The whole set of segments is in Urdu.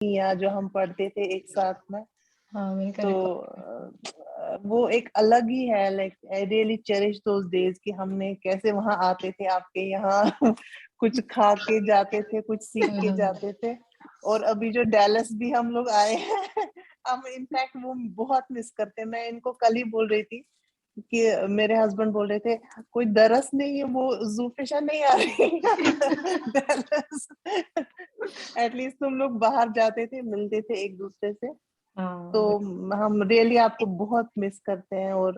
یا جو ہم پڑھتے تھے ایک ساتھ میں, ہاں میں نے تو وہ ایک الگ ہی ہے. Like I really cherish those days کہ ہم نے کیسے وہاں آتے تھے آپ کے یہاں, کچھ کھا کے جاتے تھے, کچھ سیکھ کے جاتے تھے. اور ابھی جو ڈیلس بھی ہم لوگ آئے ہیں, ہم انفیکٹ وہ بہت مس کرتے ہیں. میں ان کو کل ہی بول رہی تھی کہ میرے ہسبینڈ بول رہے تھے کوئی درس نہیں ہے, وہ زوفشا نہیں آ رہی ڈیلس. ایٹ لیسٹ تم لوگ باہر جاتے تھے, ملتے تھے ایک دوسرے سے. تو ہم ریئلی آپ کو بہت مس کرتے ہیں. اور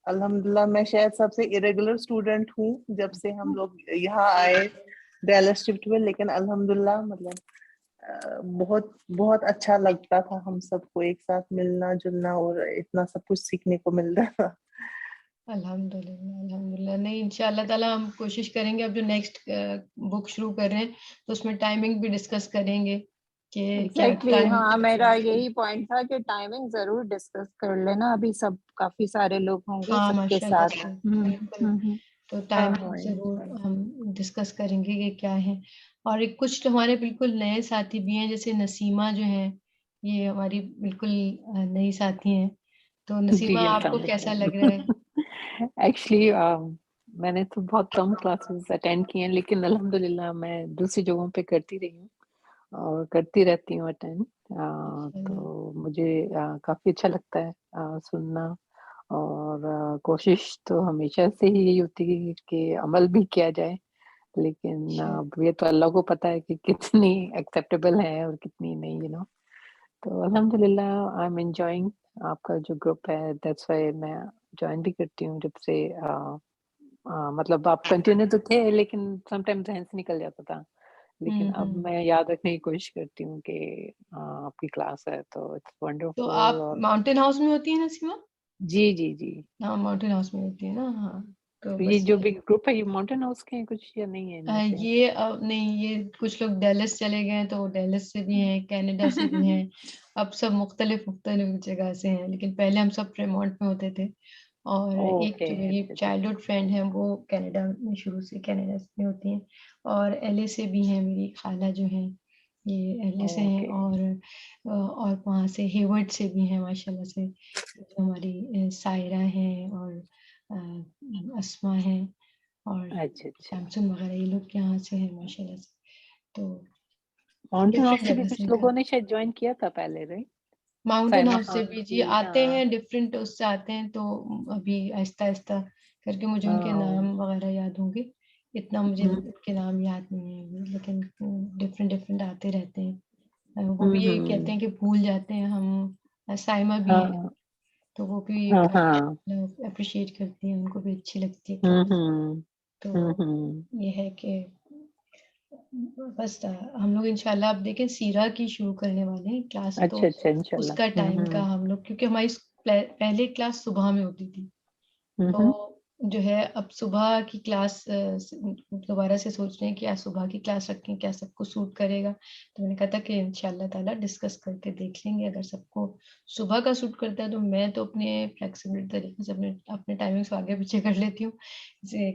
الحمدللہ میں شاید سب سے ارریگولر اسٹوڈنٹ ہوں جب سے ہم لوگ یہاں آئے ڈیلس شفٹ میں, لیکن الحمدللہ مطلب بہت بہت اچھا لگتا تھا ہم سب کو ایک ساتھ ملنا جلنا, اور اتنا سب کچھ سیکھنے کو ملتا تھا. الحمدللہ. نہیں انشاء اللہ تعالیٰ ہم کوشش کریں گے. اب جو نیکسٹ بک شروع کر رہے ہیں تو اس میں ٹائمنگ بھی ڈسکس کریں گے کہ ایگزیکٹلی. ہاں میرا یہی پوائنٹ تھا کہ ٹائمنگ ضرور ڈسکس کر لینا. ابھی سب کافی سارے لوگ ہوں گے سب کے ساتھ. بالکل. تو ٹائمنگ ضرور ہم ڈسکس کریں گے کہ کیا ہے. اور کچھ ہمارے بالکل نئے ساتھی بھی ہیں, جیسے نسیمہ جو ہیں, یہ ہماری بالکل نئی ساتھی ہیں. تو نسیمہ آپ کو کیسا لگ رہا ہے؟ ایکچولی میں نے تو بہت کم کلاسز اٹینڈ کی ہیں, لیکن الحمدللہ میں دوسری جگہوں پہ کرتی رہی ہوں اور کرتی رہتی ہوں اٹینڈ. تو مجھے کافی اچھا لگتا ہے سننا, اور کوشش تو ہمیشہ سے ہی یہی ہوتی ہے کہ عمل بھی کیا جائے, لیکن یہ تو اللہ کو پتہ ہے کہ کتنی ایکسیپٹیبل ہے اور کتنی نہیں, تو الحمدللہ آئی ایم انجوائنگ آپ کا جو گروپ ہے. دیٹس وائی میں جوائن بھی کرتی ہوں جب سے, مطلب آپ کنٹینیو تو تھے لیکن سم ٹائم ذہن سے نکل جاتا تھا, لیکن اب میں یاد رکھنے کی کوشش کرتی ہوں کہ آپ کی کلاس ہے تو اٹس ونڈرفل. تو آپ ماؤنٹین ہاؤس میں ہوتی ہیں نسیمہ؟ جی جی جی, ہاں ماؤنٹین ہاؤس میں ہوتی ہے نا. ہاں تو یہ جو بگ گروپ ہے یہ ماؤنٹین ہاؤس کے ہیں کچھ یا نہیں ہے؟ یہ نہیں, یہ کچھ لوگ ڈیلس چلے گئے ہیں تو ڈیلس سے بھی ہیں, کینیڈا سے بھی ہیں. اب سب مختلف جگہ سے ہیں, لیکن پہلے ہم سب فریمونٹ میں ہوتے تھے. اور ایک جو میری چائلڈہڈ فرینڈ ہے وہ کینیڈا میں شروع سے کینیڈا میں ہوتی ہیں, اور ایل اے سے بھی ہیں میری خالہ جو ہیں, یہ ایل اے سے ہیں. اور وہاں سے ہیورڈ سے بھی ہیں ماشاء اللہ سے, جو ہماری سائرہ ہیں اور اسما ہیں اور سیمسنگ وغیرہ, یہ لوگ یہاں سے ہیں ماشاء اللہ سے. تو ماؤنٹین ہاؤس سے بھی کچھ لوگوں نے شاید جوائن کیا تھا پہلے, رائٹ؟ ماؤنٹین ہاؤس سے بھی جی آتے ہیں, ڈفرینٹ اس سے آتے ہیں. تو ابھی آہستہ آہستہ کر کے مجھے ان کے نام وغیرہ یاد ہوں گے, اتنا مجھے ان کے نام یاد نہیں ہے, لیکن ڈفرینٹ آتے رہتے ہیں. وہ بھی یہی کہتے ہیں کہ بھول جاتے ہیں ہم. سائمہ بھی ہے تو وہ بھی اپریشیٹ کرتی ہیں, ان کو بھی اچھی لگتی ہے کلاس. تو یہ ہے کہ بس ہم لوگ انشاءاللہ اب دیکھیں سیرہ کی شروع کرنے والے ہیں کلاس. تو اس کا ٹائم کا ہم لوگ, کیونکہ ہماری پہلے کلاس صبح میں ہوتی تھی, تو جو ہے اب صبح کی کلاس دوبارہ سے سوچ رہے ہیں کہ صبح کی کلاس رکھیں, کیا سب کو سوٹ کرے گا. تو میں نے کہا تھا کہ انشاءاللہ تعالیٰ ڈسکس کر کے دیکھ لیں گے, اگر سب کو صبح کا سوٹ کرتا ہے تو میں تو اپنے فلیکسیبل طریقے سے اپنے ٹائمنگس کو آگے پیچھے کر لیتی ہوں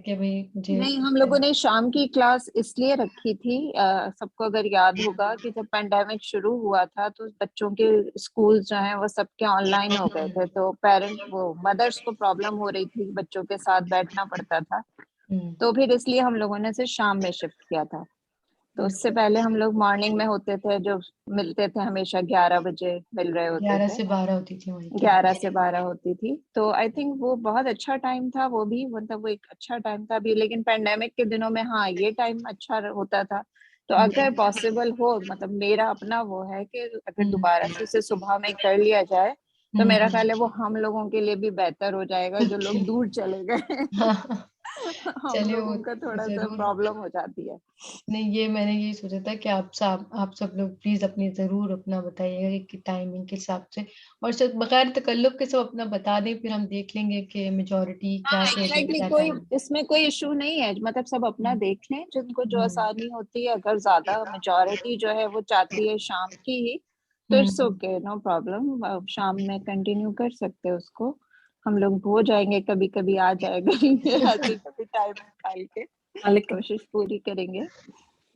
کہ بھائی مجھے. نہیں, ہم لوگوں نے شام کی کلاس اس لیے رکھی تھی, سب کو اگر یاد ہوگا کہ جب پینڈیمک شروع ہوا تھا تو بچوں کے اسکول جو ہیں وہ سب کے آن لائن ہو گئے تھے, تو پیرنٹ وہ مدرس کو پرابلم ہو رہی تھی, بچوں کے ساتھ بیٹھنا پڑتا تھا. تو پھر اس لیے ہم لوگوں نے اسے شام میں شفٹ کیا تھا. تو اس سے پہلے ہم لوگ مارننگ میں ہوتے تھے, جو ملتے تھے ہمیشہ 11 بجے مل رہے ہوتے تھے, 11 سے 12 ہوتی تھی, 11 سے 12 ہوتی تھی. تو آئی تھنک وہ بہت اچھا ٹائم تھا, وہ بھی مطلب وہ ایک اچھا ٹائم تھا بھی. لیکن پینڈیمک کے دنوں میں ہاں یہ ٹائم اچھا ہوتا تھا. تو اگر پاسبل ہو, مطلب میرا اپنا وہ ہے کہ اگر دوبارہ سے اسے صبح میں کر لیا جائے تو میرا خیال ہے وہ ہم لوگوں کے لیے بھی بہتر ہو جائے گا, جو لوگ دور چلے گئے ہم لوگوں کا تھوڑا سا پرابلم ہو جاتی ہے. نہیں, یہ میں نے یہی سوچا تھا کہ آپ سب لوگ پلیز اپنی ضرور اپنا بتائیے گا کہ ٹائمنگ کے حساب سے, اور سب بغیر تکلف کے سب اپنا بتا دیں, پھر ہم دیکھ لیں گے کہ میجورٹی کیا کوئی اس میں کوئی ایشو نہیں ہے, مطلب سب اپنا دیکھ لیں جن کو جو آسانی ہوتی ہے. اگر زیادہ میجورٹی جو ہے وہ چاہتی ہے شام کی ہی تو اٹس اوکے, نو پرابلم, شام میں کنٹینیو کر سکتے اس کو. ہم لوگ ہو جائیں گے, کبھی کبھی آ جائے گا ایسے کبھی ٹائم نکال کے کوشش پوری کریں گے.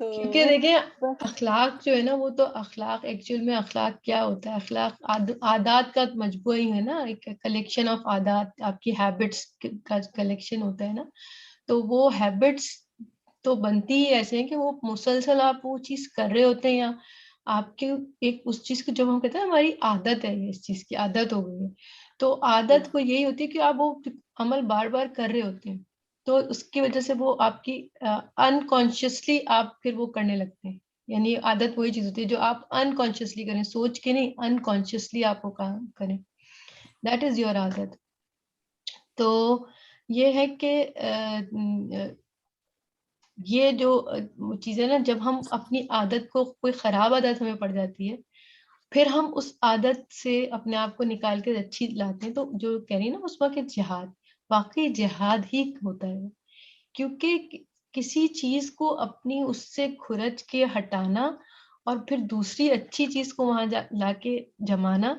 کیونکہ دیکھیں اخلاق جو ہے نا وہ تو اخلاق ایکچوئل میں اخلاق کیا ہوتا ہے؟ اخلاق عادات کا مجموعہ ہی ہے نا، ایک کلیکشن آف عادات، آپ کی ہیبٹس کا کلیکشن ہوتا ہے نا. تو وہ ہیبٹس تو بنتی ہی ایسے ہیں کہ وہ مسلسل آپ وہ چیز کر رہے ہوتے ہیں، یا آپ کے ایک اس چیز کو جب ہم کہتے ہیں ہماری عادت ہے، اس چیز کی عادت ہو گئی ہے، تو عادت کو یہی ہوتی ہے کہ آپ وہ عمل بار بار کر رہے ہوتے ہیں، تو اس کی وجہ سے وہ آپ کی انکانشیسلی آپ پھر وہ کرنے لگتے ہیں. یعنی عادت وہی چیز ہوتی ہے جو آپ انکانشیسلی کریں، سوچ کے نہیں، انکانشیسلی آپ وہ کام کریں، دیٹ از یور عادت. تو یہ ہے کہ یہ جو چیزیں نا، جب ہم اپنی عادت کو، کوئی خراب عادت ہمیں پڑ جاتی ہے، پھر ہم اس عادت سے اپنے آپ کو نکال کے اچھی لاتے ہیں. تو جو کہہ رہی ہیں نا اس وقت جہاد، واقعی جہاد ہی ہوتا ہے، کیونکہ کسی چیز کو اپنی اس سے کھرچ کے ہٹانا اور پھر دوسری اچھی چیز کو وہاں لا کے جمانا،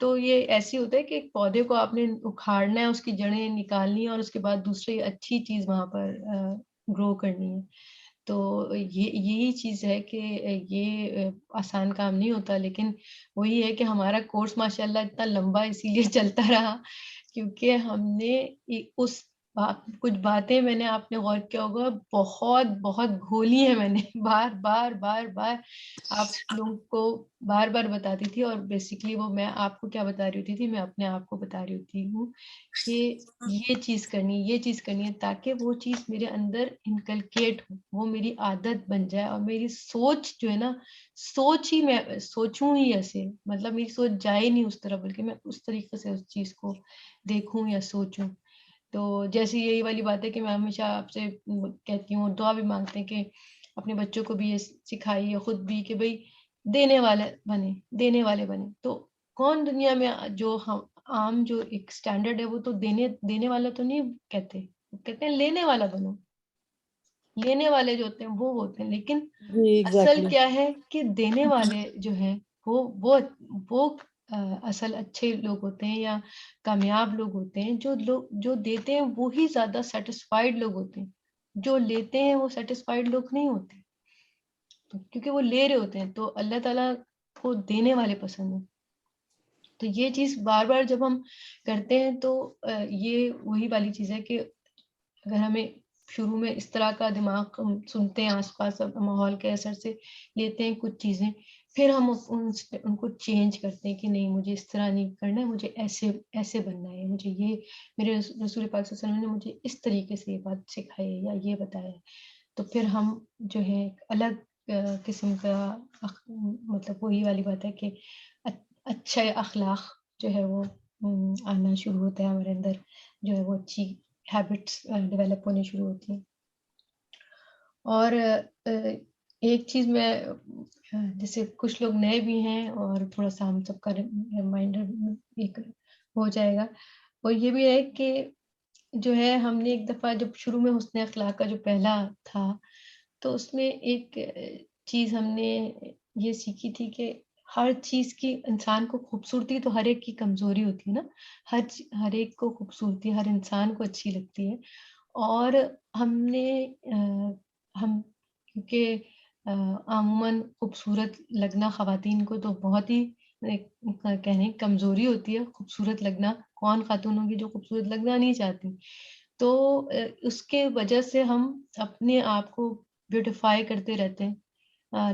تو یہ ایسی ہوتا ہے کہ ایک پودے کو آپ نے اکھاڑنا ہے، اس کی جڑیں نکالنی ہے، اور اس کے بعد دوسری اچھی چیز وہاں پر گرو کرنی ہے. تو یہی چیز ہے کہ یہ آسان کام نہیں ہوتا، لیکن وہی ہے کہ ہمارا کورس ماشاءاللہ اتنا لمبا اسی لیے چلتا رہا کیونکہ ہم نے اس کچھ باتیں، میں نے، آپ نے غور کیا ہوگا، بہت بہت گھولی ہیں میں نے، بار بار بار بار آپ لوگوں کو بار بار بتاتی تھی، اور بیسیکلی وہ میں آپ کو کیا بتا رہی ہوتی تھی، میں اپنے آپ کو بتا رہی ہوتی ہوں کہ یہ چیز کرنی، یہ چیز کرنی ہے، تاکہ وہ چیز میرے اندر انکلکیٹ ہو، وہ میری عادت بن جائے، اور میری سوچ جو ہے نا، سوچ ہی میں سوچوں ہی ایسے، مطلب میری سوچ جائے نہیں اس طرح، بلکہ میں اس طریقے سے اس چیز کو دیکھوں یا سوچوں. تو جیسے یہی والی بات ہے کہ میں ہمیشہ آپ سے کہتی ہوں، دعا بھی مانگتے ہیں کہ اپنے بچوں کو بھی یہ سکھائیے، خود بھی، کہ بھئی دینے والے بنے. تو کون دنیا میں جو ہم عام جو ایک سٹینڈرڈ ہے، وہ تو دینے والا تو نہیں کہتے، کہتے ہیں لینے والا بنو. لینے والے جو ہوتے ہیں وہ ہوتے ہیں، لیکن اصل کیا ہے کہ دینے والے جو ہیں وہ اصل اچھے لوگ ہوتے ہیں، یا کامیاب لوگ ہوتے ہیں. جو دیتے ہیں وہی زیادہ سیٹسفائیڈ لوگ ہوتے ہیں، جو لیتے ہیں وہ سیٹسفائیڈ لوگ نہیں ہوتے، کیونکہ وہ لے رہے ہوتے ہیں. تو اللہ تعالیٰ کو دینے والے پسند ہیں. تو یہ چیز بار بار جب ہم کرتے ہیں تو یہ وہی والی چیز ہے کہ اگر ہمیں شروع میں اس طرح کا دماغ سنتے ہیں، آس پاس ماحول کے اثر سے لیتے ہیں کچھ چیزیں، پھر ہم ان کو چینج کرتے ہیں کہ نہیں، مجھے اس طرح نہیں کرنا ہے، مجھے ایسے بننا ہے، مجھے یہ، میرے رسول پاک صلی اللہ علیہ وسلم نے مجھے اس طریقے سے یہ بات سکھائی ہے یا یہ بتایا ہے. تو پھر ہم جو ہے ایک الگ قسم کا، مطلب وہی والی بات ہے کہ اچھا اخلاق جو ہے وہ آنا شروع ہوتا ہے ہمارے اندر، جو ہے وہ اچھی ہیبٹس ڈیولپ ہونے شروع ہوتی ہیں. اور ایک چیز میں، جیسے کچھ لوگ نئے بھی ہیں اور تھوڑا سا ہم سب کا ریمائنڈر ایک ہو جائے گا، اور یہ بھی ہے کہ جو ہے ہم نے ایک دفعہ جب شروع میں حسن اخلاق کا جو پہلا تھا، تو اس میں ایک چیز ہم نے یہ سیکھی تھی کہ ہر چیز کی، انسان کو خوبصورتی تو ہر ایک کی کمزوری ہوتی ہے نا، ہر ایک کو خوبصورتی ہر انسان کو اچھی لگتی ہے. اور ہم کیونکہ عموماً خوبصورت لگنا خواتین کو تو بہت ہی کہنے کمزوری ہوتی ہے. خوبصورت لگنا، کون خاتون ہوگی جو خوبصورت لگنا نہیں چاہتی؟ تو اس کے وجہ سے ہم اپنے آپ کو بیوٹیفائی کرتے رہتے ہیں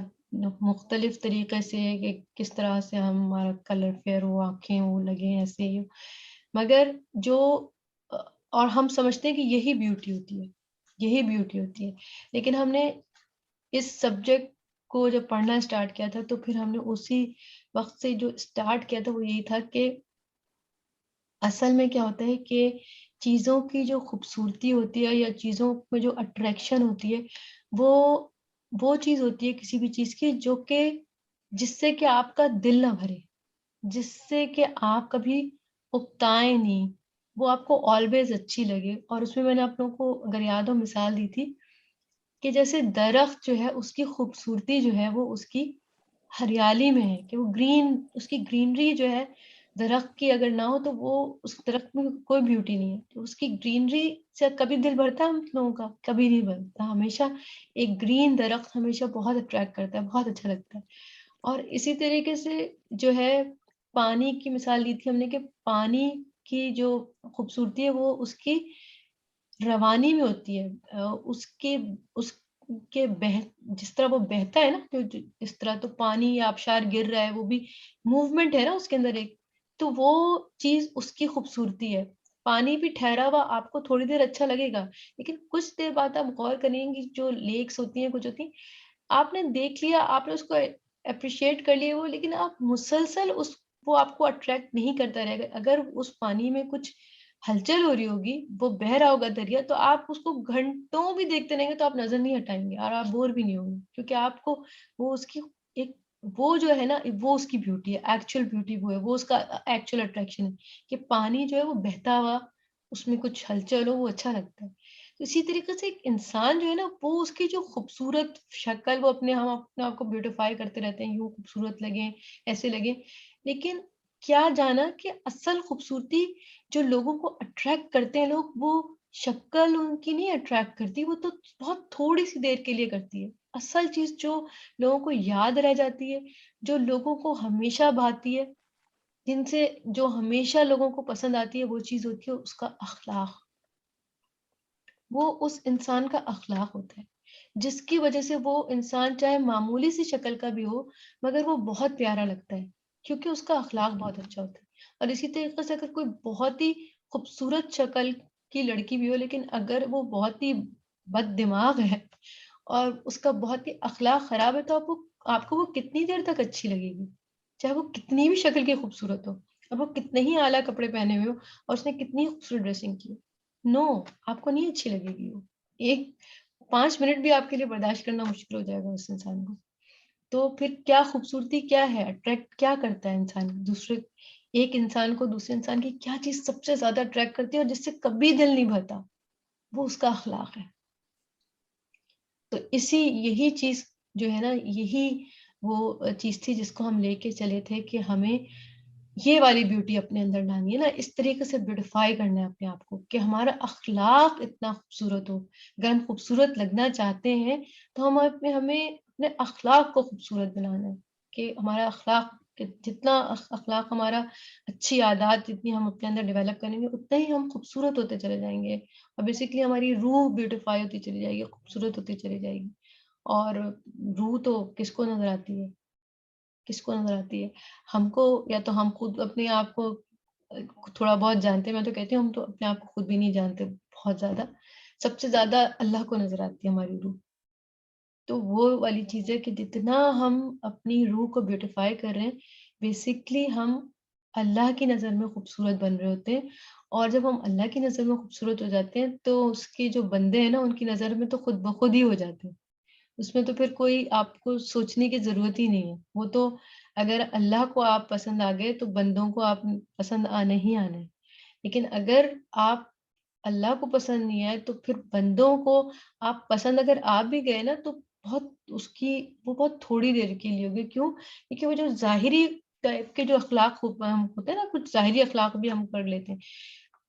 مختلف طریقے سے، کہ کس طرح سے ہمارا کلر فیئر ہو، آنکھیں ہو لگیں ایسے ہی، مگر اور ہم سمجھتے ہیں کہ یہی بیوٹی ہوتی ہے. لیکن ہم نے اس سبجیکٹ کو جب پڑھنا سٹارٹ کیا تھا، تو پھر ہم نے اسی وقت سے جو سٹارٹ کیا تھا وہ یہی تھا کہ اصل میں کیا ہوتا ہے کہ چیزوں کی جو خوبصورتی ہوتی ہے یا چیزوں میں جو اٹریکشن ہوتی ہے، وہ چیز ہوتی ہے کسی بھی چیز کی جو کہ جس سے کہ آپ کا دل نہ بھرے، جس سے کہ آپ کبھی اکتائیں نہیں، وہ آپ کو آلویز اچھی لگے. اور اس میں نے آپ لوگوں کو اگر یاد ہو مثال دی تھی کہ جیسے درخت جو ہے اس کی خوبصورتی جو ہے وہ اس کی ہریالی میں ہے، کہ وہ اس کی گرینری جو ہے درخت کی اگر نہ ہو تو وہ اس درخت میں کوئی بیوٹی نہیں ہے. تو اس کی گرینری سے کبھی دل بھرتا ہے ہم لوگوں کا؟ کبھی نہیں بھرتا. ہمیشہ ایک گرین درخت ہمیشہ بہت اٹریکٹ کرتا ہے, بہت اچھا لگتا ہے. اور اسی طریقے سے جو ہے پانی کی مثال دی تھی ہم نے کہ پانی کی جو خوبصورتی ہے وہ اس کی روانی میں ہوتی ہے, اس کے جس طرح وہ بہتا ہے نا, اس طرح تو پانی یا آبشار گر رہا ہے, وہ بھی موومنٹ ہے نا اس کے اندر ایک, تو وہ چیز اس کی خوبصورتی ہے. پانی بھی ٹھہرا ہوا آپ کو تھوڑی دیر اچھا لگے گا, لیکن کچھ دیر بعد آپ غور کریں گے جو لیکس ہوتی ہیں, کچھ ہوتی ہیں, آپ نے دیکھ لیا, آپ نے اس کو اپریشیٹ کر لیا وہ, لیکن آپ مسلسل وہ آپ کو اٹریکٹ نہیں کرتا رہے گا. اگر اس پانی میں کچھ ہلچل ہو رہی ہوگی, وہ بہ رہا ہوگا دریا, تو آپ اس کو گھنٹوں بھی دیکھتے رہیں گے تو آپ نظر نہیں ہٹائیں گے اور آپ بور بھی نہیں ہوں گے, کیونکہ آپ کو وہ اس کی ایک وہ جو ہے نا وہ اس کی بیوٹی ہے, ایکچوئل بیوٹی وہ ہے, وہ اس کا ایکچوئل اٹریکشن ہے کہ پانی جو ہے وہ بہتا ہوا, اس میں کچھ ہلچل ہو, وہ اچھا لگتا ہے. تو اسی طریقے سے ایک انسان جو ہے نا وہ اس کی جو خوبصورت شکل, وہ ہم اپنے آپ کو بیوٹیفائی کرتے رہتے ہیں, یوں خوبصورت لگیں, ایسے لگیں, لیکن کیا جانا کہ اصل خوبصورتی جو لوگوں کو اٹریکٹ کرتے ہیں لوگ, وہ شکل ان کی نہیں اٹریکٹ کرتی, وہ تو بہت تھوڑی سی دیر کے لیے کرتی ہے. اصل چیز جو لوگوں کو یاد رہ جاتی ہے, جو لوگوں کو ہمیشہ بھاتی ہے, جن سے جو ہمیشہ لوگوں کو پسند آتی ہے, وہ چیز ہوتی ہے اس کا اخلاق. وہ اس انسان کا اخلاق ہوتا ہے جس کی وجہ سے وہ انسان چاہے معمولی سی شکل کا بھی ہو مگر وہ بہت پیارا لگتا ہے, کیونکہ اس کا اخلاق بہت اچھا ہوتا ہے. اور اسی طریقے سے اگر کوئی بہت ہی خوبصورت شکل کی لڑکی بھی ہو, لیکن اگر وہ بہت ہی بد دماغ ہے اور اس کا بہت ہی اخلاق خراب ہے, تو آپ کو وہ کتنی دیر تک اچھی لگے گی, چاہے وہ کتنی بھی شکل کی خوبصورت ہو, اور وہ کتنے ہی اعلیٰ کپڑے پہنے ہوئے ہو اور اس نے کتنی خوبصورت ڈریسنگ کی, نو, آپ کو نہیں اچھی لگے گی. وہ 5 منٹ بھی آپ کے لیے برداشت کرنا مشکل ہو جائے گا اس انسان کو. تو پھر کیا خوبصورتی کیا ہے, اٹریکٹ کیا کرتا ہے انسان ایک انسان کو دوسرے انسان کی کیا چیز سب سے زیادہ اٹریکٹ کرتی ہے اور جس سے کبھی دل نہیں بھرتا, وہ اس کا اخلاق ہے. تو یہی چیز جو ہے نا, یہی وہ چیز تھی جس کو ہم لے کے چلے تھے کہ ہمیں یہ والی بیوٹی اپنے اندر لانی ہے نا, اس طریقے سے بیوٹیفائی کرنا ہے اپنے آپ کو کہ ہمارا اخلاق اتنا خوبصورت ہو. اگر ہم خوبصورت لگنا چاہتے ہیں تو ہمیں اپنے اخلاق کو خوبصورت بنانا ہے, کہ ہمارا اخلاق, جتنا اخلاق ہمارا اچھی عادات جتنی ہم اپنے اندر ڈیولپ کریں گے, اتنا ہی ہم خوبصورت ہوتے چلے جائیں گے, اور بیسیکلی ہماری روح بیوٹیفائی ہوتی چلی جائے گی, خوبصورت ہوتی چلی جائے گی. اور روح تو کس کو نظر آتی ہے, کس کو نظر آتی ہے؟ ہم کو, یا تو ہم خود اپنے آپ کو تھوڑا بہت جانتے ہیں, میں تو کہتی ہوں ہم تو اپنے آپ کو خود بھی نہیں جانتے بہت زیادہ, سب سے زیادہ اللہ کو نظر آتی ہے ہماری روح. تو وہ والی چیز ہے کہ جتنا ہم اپنی روح کو بیوٹیفائی کر رہے ہیں, بیسکلی ہم اللہ کی نظر میں خوبصورت بن رہے ہوتے ہیں. اور جب ہم اللہ کی نظر میں خوبصورت ہو جاتے ہیں تو اس کے جو بندے ہیں نا, ان کی نظر میں تو خود بخود ہی ہو جاتے ہیں. اس میں تو پھر کوئی آپ کو سوچنے کی ضرورت ہی نہیں ہے. وہ تو اگر اللہ کو آپ پسند آ گئے تو بندوں کو آپ پسند آنے ہی آنے. لیکن اگر آپ اللہ کو پسند نہیں آئے تو پھر بندوں کو آپ پسند اگر آپ بھی گئے نا, تو وہ بہت تھوڑی دیر کے لیے ہوگی. کیوں؟ کیونکہ وہ جو ظاہری ٹائپ کے جو اخلاق ہوتے ہیں نا, کچھ ظاہری اخلاق بھی ہم کر لیتے ہیں.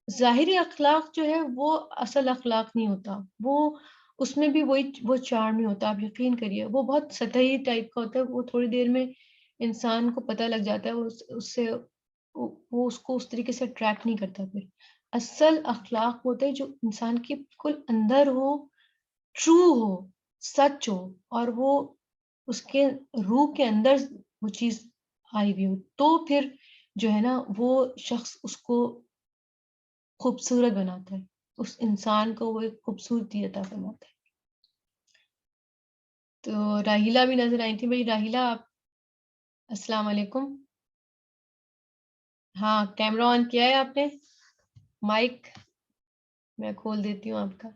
ظاہری اخلاق جو ہے وہ اصل اخلاق نہیں ہوتا, وہ اس میں بھی وہ چارم نہیں ہوتا. آپ یقین کریے, وہ بہت سطحی ٹائپ کا ہوتا ہے. وہ تھوڑی دیر میں انسان کو پتہ لگ جاتا ہے, اس سے وہ اس کو اس طریقے سے اٹریکٹ نہیں کرتا. پھر اصل اخلاق ہوتے ہیں جو انسان کے بالکل اندر ہو, ٹرو ہو, سچ ہو, اور وہ اس کے روح کے اندر وہ چیز آئی ہوئی ہو, تو پھر جو ہے نا وہ شخص اس کو خوبصورت بناتا ہے, اس انسان کو وہ ایک خوبصورتی عطا فرماتا ہے. تو راہیلہ بھی نظر آئی تھی. بھائی راہیلہ, آپ السلام علیکم. ہاں, کیمرہ آن کیا ہے آپ نے؟ مائک میں کھول دیتی ہوں آپ کا.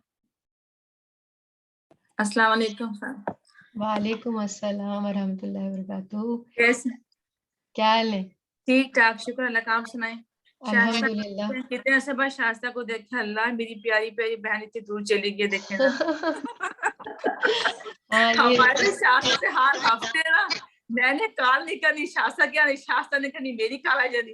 السلام علیکم سر. وعلیکم السلام ورحمۃ اللہ وبرکاتہ. کیسے؟ کیا حال ہے؟ ٹھیک ٹھاک, شکر اللہ کا. آپ سنائیں. الحمدللہ. کتنے عرصے بعد شائستہ کو دیکھا. اللہ, میری پیاری پیاری بہن اتنی دور چلی گئی دیکھنے نا. ہمارے شائستہ سے ہر ہفتے نا میں نے کال نہیں کرنی, شائستہ کیا نہیں, شائستہ نے کرنی میری کال آ جانی.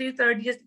3:30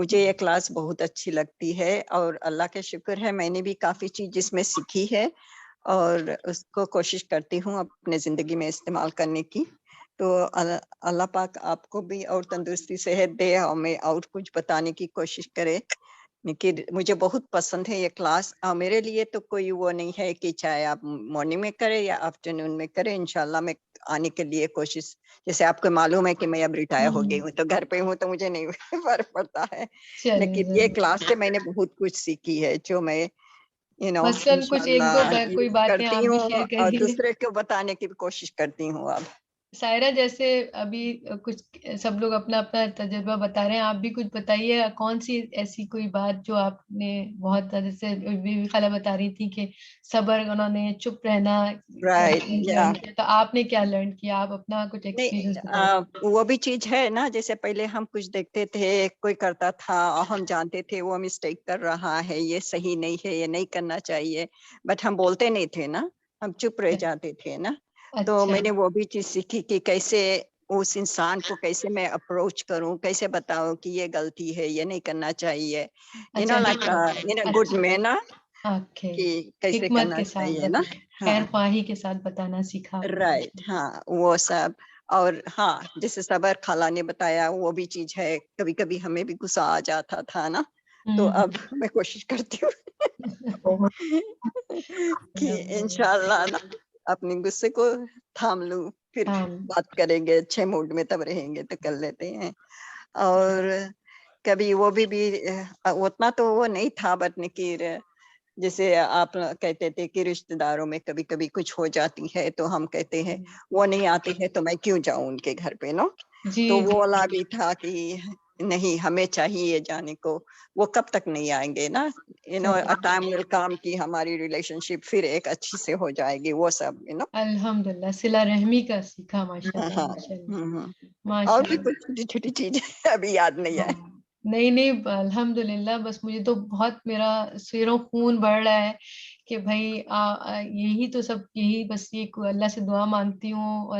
مجھے یہ کلاس بہت اچھی لگتی ہے اور اللہ کا شکر ہے میں نے بھی کافی چیز اس میں سیکھی ہے اور اس کو کوشش کرتی ہوں اپنے زندگی میں استعمال کرنے کی. تو اللہ پاک آپ کو بھی اور تندرستی صحت دے اور میں اور کچھ بتانے کی کوشش کرے کہ مجھے بہت پسند ہے یہ کلاس. میرے لیے تو کوئی وہ نہیں ہے کہ چاہے آپ مارننگ میں کریں یا آفٹرنون میں کریں، انشاءاللہ میں آنے کے لیے کوشش، جیسے آپ کو معلوم ہے کہ میں اب ریٹائر ہو گئی ہوں تو گھر پہ ہوں تو مجھے نہیں فرق پڑتا ہے، لیکن یہ کلاس سے میں نے بہت کچھ سیکھی ہے جو میں مثلاً کچھ ایک دو کوئی باتیں آپ کرتی بھی ہوں شیئر اور کریے. دوسرے کو بتانے کی بھی کوشش کرتی ہوں. اب سائرہ جیسے ابھی کچھ سب لوگ اپنا اپنا تجربہ بتا رہے ہیں، آپ بھی کچھ بتائیے کون سی ایسی کوئی بات جو آپ نے بہت جیسے بی خالہ بتا رہی تھی کہ صبر، انہوں نے چپ رہنا لرن کیا، تو آپ نے کیا لرن کیا؟ آپ اپنا کچھ ایکسپیرینس بتائیے. وہ بھی چیز ہے نا، جیسے پہلے ہم کچھ دیکھتے تھے کوئی کرتا تھا اور ہم جانتے تھے وہ مسٹیک کر رہا ہے، یہ صحیح نہیں ہے، یہ نہیں کرنا چاہیے، بٹ ہم بولتے نہیں تھے نا، ہم چپ رہ جاتے تھے نا. تو میں نے وہ بھی چیز سیکھی کہ کیسے اس انسان کو کیسے میں اپروچ کروں، کیسے بتاؤں کہ یہ غلطی ہے، یہ نہیں کرنا چاہیے، گڈ مینر کہ کیسے حکمت کرنا کے ساتھ چاہیے نا. بتانا، خیر خواہی کے ساتھ بتانا سیکھا. رائٹ، ہاں وہ سب. اور ہاں جیسے صبر خالہ نے بتایا وہ بھی چیز ہے، کبھی کبھی ہمیں بھی غصہ آ جاتا تھا نا، تو اب میں کوشش کرتی ہوں کہ انشاءاللہ نا اپنے غصے کو تھام لوں، پھر بات کریں گے اچھے موڈ میں، تب رہیں گے تو کر لیتے ہیں. اور کبھی وہ بھی اتنا تو وہ نہیں تھا، بٹ نکیر جیسے آپ کہتے تھے کہ رشتہ داروں میں کبھی کبھی کچھ ہو جاتی ہے تو ہم کہتے ہیں وہ نہیں آتے ہیں تو میں کیوں جاؤں ان کے گھر پہ، تو وہ والا بھی تھا کہ نہیں ہمیں چاہیے جانے کو، وہ کب تک نہیں آئیں گے نا، ٹائم ول کم کی ہماری ریلیشن شپ پھر ایک اچھی سے ہو جائے گی. وہ سب الحمدللہ صلہ رحمی کا سیکھا. ماشاءاللہ ماشاءاللہ اور بھی کچھ چھوٹی چھوٹی چیزیں ابھی یاد نہیں آئے. نہیں الحمدللہ، بس مجھے تو بہت میرا سیروں خون بڑھ رہا ہے کہ بھائی یہی تو سب، یہی بس یہ اللہ سے دعا مانگتی ہوں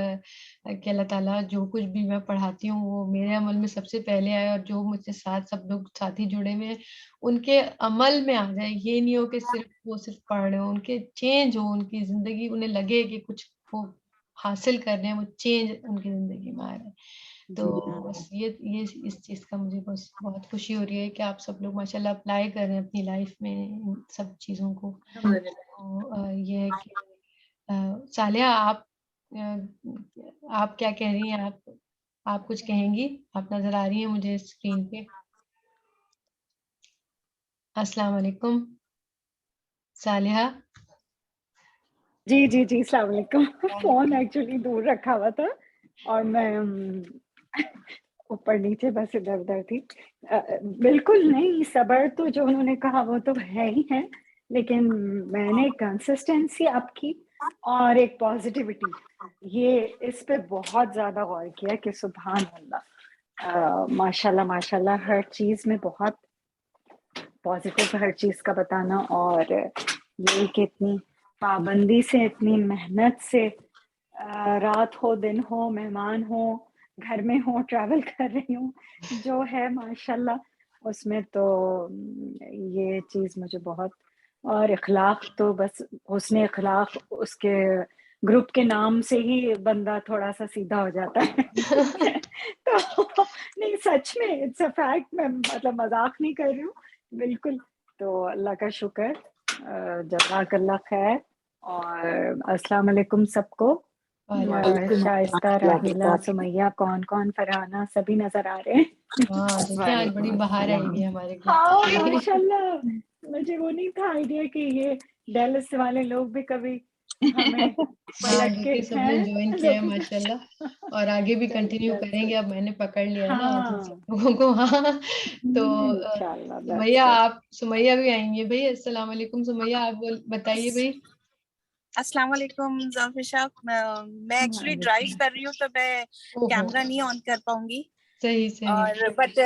کہ اللہ تعالیٰ جو کچھ بھی میں پڑھاتی ہوں وہ میرے عمل میں سب سے پہلے آئے، اور جو مجھ سے ساتھ سب لوگ ساتھی جڑے ہوئے ہیں ان کے عمل میں آ جائے. یہ نہیں ہو کہ وہ صرف پڑھ رہے ہوں، ان کے چینج ہو، ان کی زندگی انہیں لگے کہ کچھ وہ حاصل کر رہے ہیں، وہ چینج ان کی زندگی میں آ رہے ہیں. تو بس یہ اس چیز کا مجھے بس بہت خوشی ہو رہی ہے کہ آپ سب لوگ ماشاءاللہ اپلائی کر رہے ہیں اپنی لائف میں ان سب چیزوں کو. یہ ہے کہ صالحہ آپ کیا کہہ رہی ہیں؟ آپ کچھ کہیں گی؟ آپ نظر آ رہی ہیں مجھے اسکرین پہ. السلام علیکم صالحہ. جی السلام علیکم. فون ایکچولی دور رکھا ہوا تھا اور میں اوپر نیچے بس ادھر ادھر تھی. بالکل نہیں، صبر تو جو انہوں نے کہا وہ تو ہے ہی ہے، لیکن میں نے کنسسٹنسی آپ کی اور ایک پازیٹیوٹی، یہ اس پہ بہت زیادہ غور کیا کہ سبحان اللہ، ماشاءاللہ ماشاءاللہ ہر چیز میں بہت پازیٹیو ہر چیز کا بتانا، اور یہ کہ اتنی پابندی سے، اتنی محنت سے، رات ہو دن ہو، مہمان ہو گھر میں ہو، ٹریول کر رہی ہوں، جو ہے ماشاءاللہ اس میں تو یہ چیز مجھے بہت. اور اخلاق تو بس حسن اخلاق، اس کے گروپ کے نام سے ہی بندہ تھوڑا سا سیدھا ہو جاتا ہے. تو نہیں سچ میں اٹس اے فیکٹ، میں مطلب مذاق نہیں کر رہی ہوں بالکل. تو اللہ کا شکر، جزاک اللہ خیر. اور السلام علیکم سب کو. شائستہ، راحیلہ، سمیہ، کون فرحانہ سبھی نظر آ رہے ہیں. ہاں دیکھیں آج بڑی بہار آئی ہوئی ہے ہمارے ہاں ماشاء اللہ، مجھے وہ نہیں تھا آئیڈیا کہ یہ ڈیلس والے لوگ بھی کبھی ہمیں پلٹ کے سب نے جوائن کیا ہے ماشاءاللہ، اور آگے بھی کنٹینیو کریں گے. اب میں نے پکڑ لیا نا لوگوں کو. ہاں تو سمیہ بھی آئیں گے. بھائی السلام علیکم سمیہ، آپ بتائیے بھائی. السلام علیکم ظافر، میں ایکچولی ڈرائیو کر رہی ہوں تو میں کیمرہ نہیں آن کر پاؤں گی. صحیح اور بٹ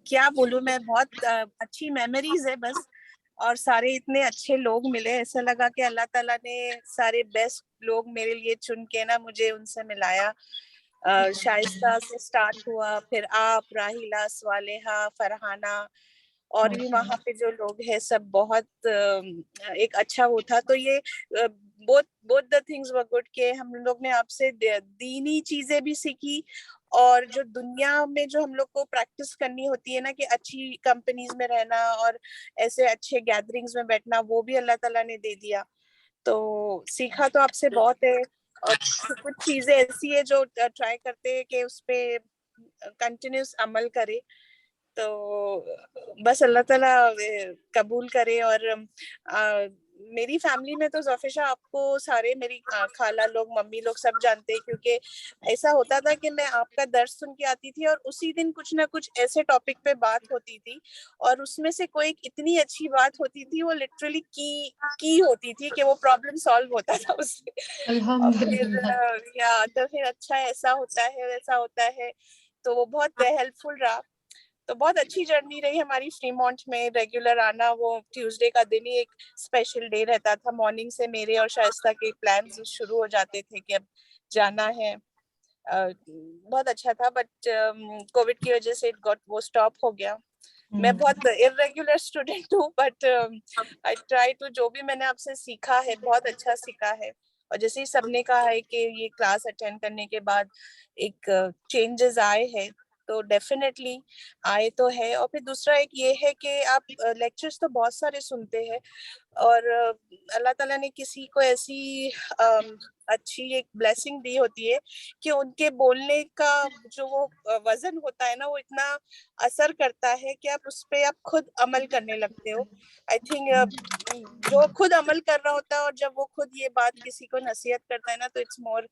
کیا بولوں میں، بہت اچھی میموریز ہے بس، اور سارے اتنے اچھے لوگ ملے، ایسا لگا کہ اللہ تعالیٰ نے سارے بیسٹ لوگ میرے لیے چن کے نا مجھے ان سے ملایا. شائستہ سے اسٹارٹ ہوا, پھر آپ, راہیلہ, صالحہ, فرحانہ, اور بھی وہاں پہ جو لوگ ہیں سب بہت ایک اچھا وہ تھا. تو یہ both the things were good کہ ہم لوگ نے آپ سے دینی چیزیں بھی سیکھی, اور جو دنیا میں جو ہم لوگ کو پریکٹس کرنی ہوتی ہے نا کہ اچھی کمپنیز میں رہنا اور ایسے اچھے گیدرنگز میں بیٹھنا, وہ بھی اللہ تعالیٰ نے دے دیا. تو سیکھا تو آپ سے بہت ہے, اور کچھ چیزیں ایسی ہے جو ٹرائی کرتے ہیں کہ اس پہ کنٹینیوس عمل کرے. تو بس اللہ تعالیٰ قبول کرے. اور میری فیملی میں تو ظفیشہ آپ کو سارے, میری خالہ لوگ, ممی لوگ سب جانتے ہیں, کیونکہ ایسا ہوتا تھا کہ میں آپ کا درس سن کے آتی تھی اور اسی دن کچھ نہ کچھ ایسے ٹاپک پہ بات ہوتی تھی, اور اس میں سے کوئی اتنی اچھی بات ہوتی تھی, وہ لٹرلی کی ہوتی تھی کہ وہ پرابلم سالو ہوتا تھا اس سے. اور پھر اچھا ایسا ہوتا ہے ویسا ہوتا ہے, تو وہ بہت ہیلپ فل رہا. تو بہت اچھی جرنی رہی ہماری فریمونٹ میں ریگولر آنا. وہ ٹیوزڈے کا دن ہی ایک اسپیشل ڈے رہتا تھا. مارننگ سے میرے اور شائستہ کے پلانز شروع ہو جاتے تھے کہ اب جانا ہے. بہت اچھا تھا, بٹ کووڈ کی وجہ سے وہ اسٹاپ ہو گیا. میں بہت irregular اسٹوڈنٹ ہوں, بٹ آئی ٹرائی ٹو, جو بھی میں نے آپ سے سیکھا ہے بہت اچھا سیکھا ہے. اور جیسے ہی سب نے کہا ہے کہ یہ کلاس اٹینڈ کرنے کے بعد ایک چینجز آئے ہیں, تو ڈیفینیٹلی آئے تو ہے. اور پھر دوسرا ایک یہ ہے کہ آپ لیکچرز تو بہت سارے سنتے ہیں, اور اللہ تعالیٰ نے کسی کو ایسی اچھی ایک بلیسنگ دی ہوتی ہے کہ ان کے بولنے کا جو وہ وزن ہوتا ہے نا, وہ اتنا اثر کرتا ہے کہ آپ اس پہ آپ خود عمل کرنے لگتے ہو. آئی تھنک جو خود عمل کر رہا ہوتا ہے, اور جب وہ خود یہ بات کسی کو نصیحت کرتا ہے نا, تو اٹس مور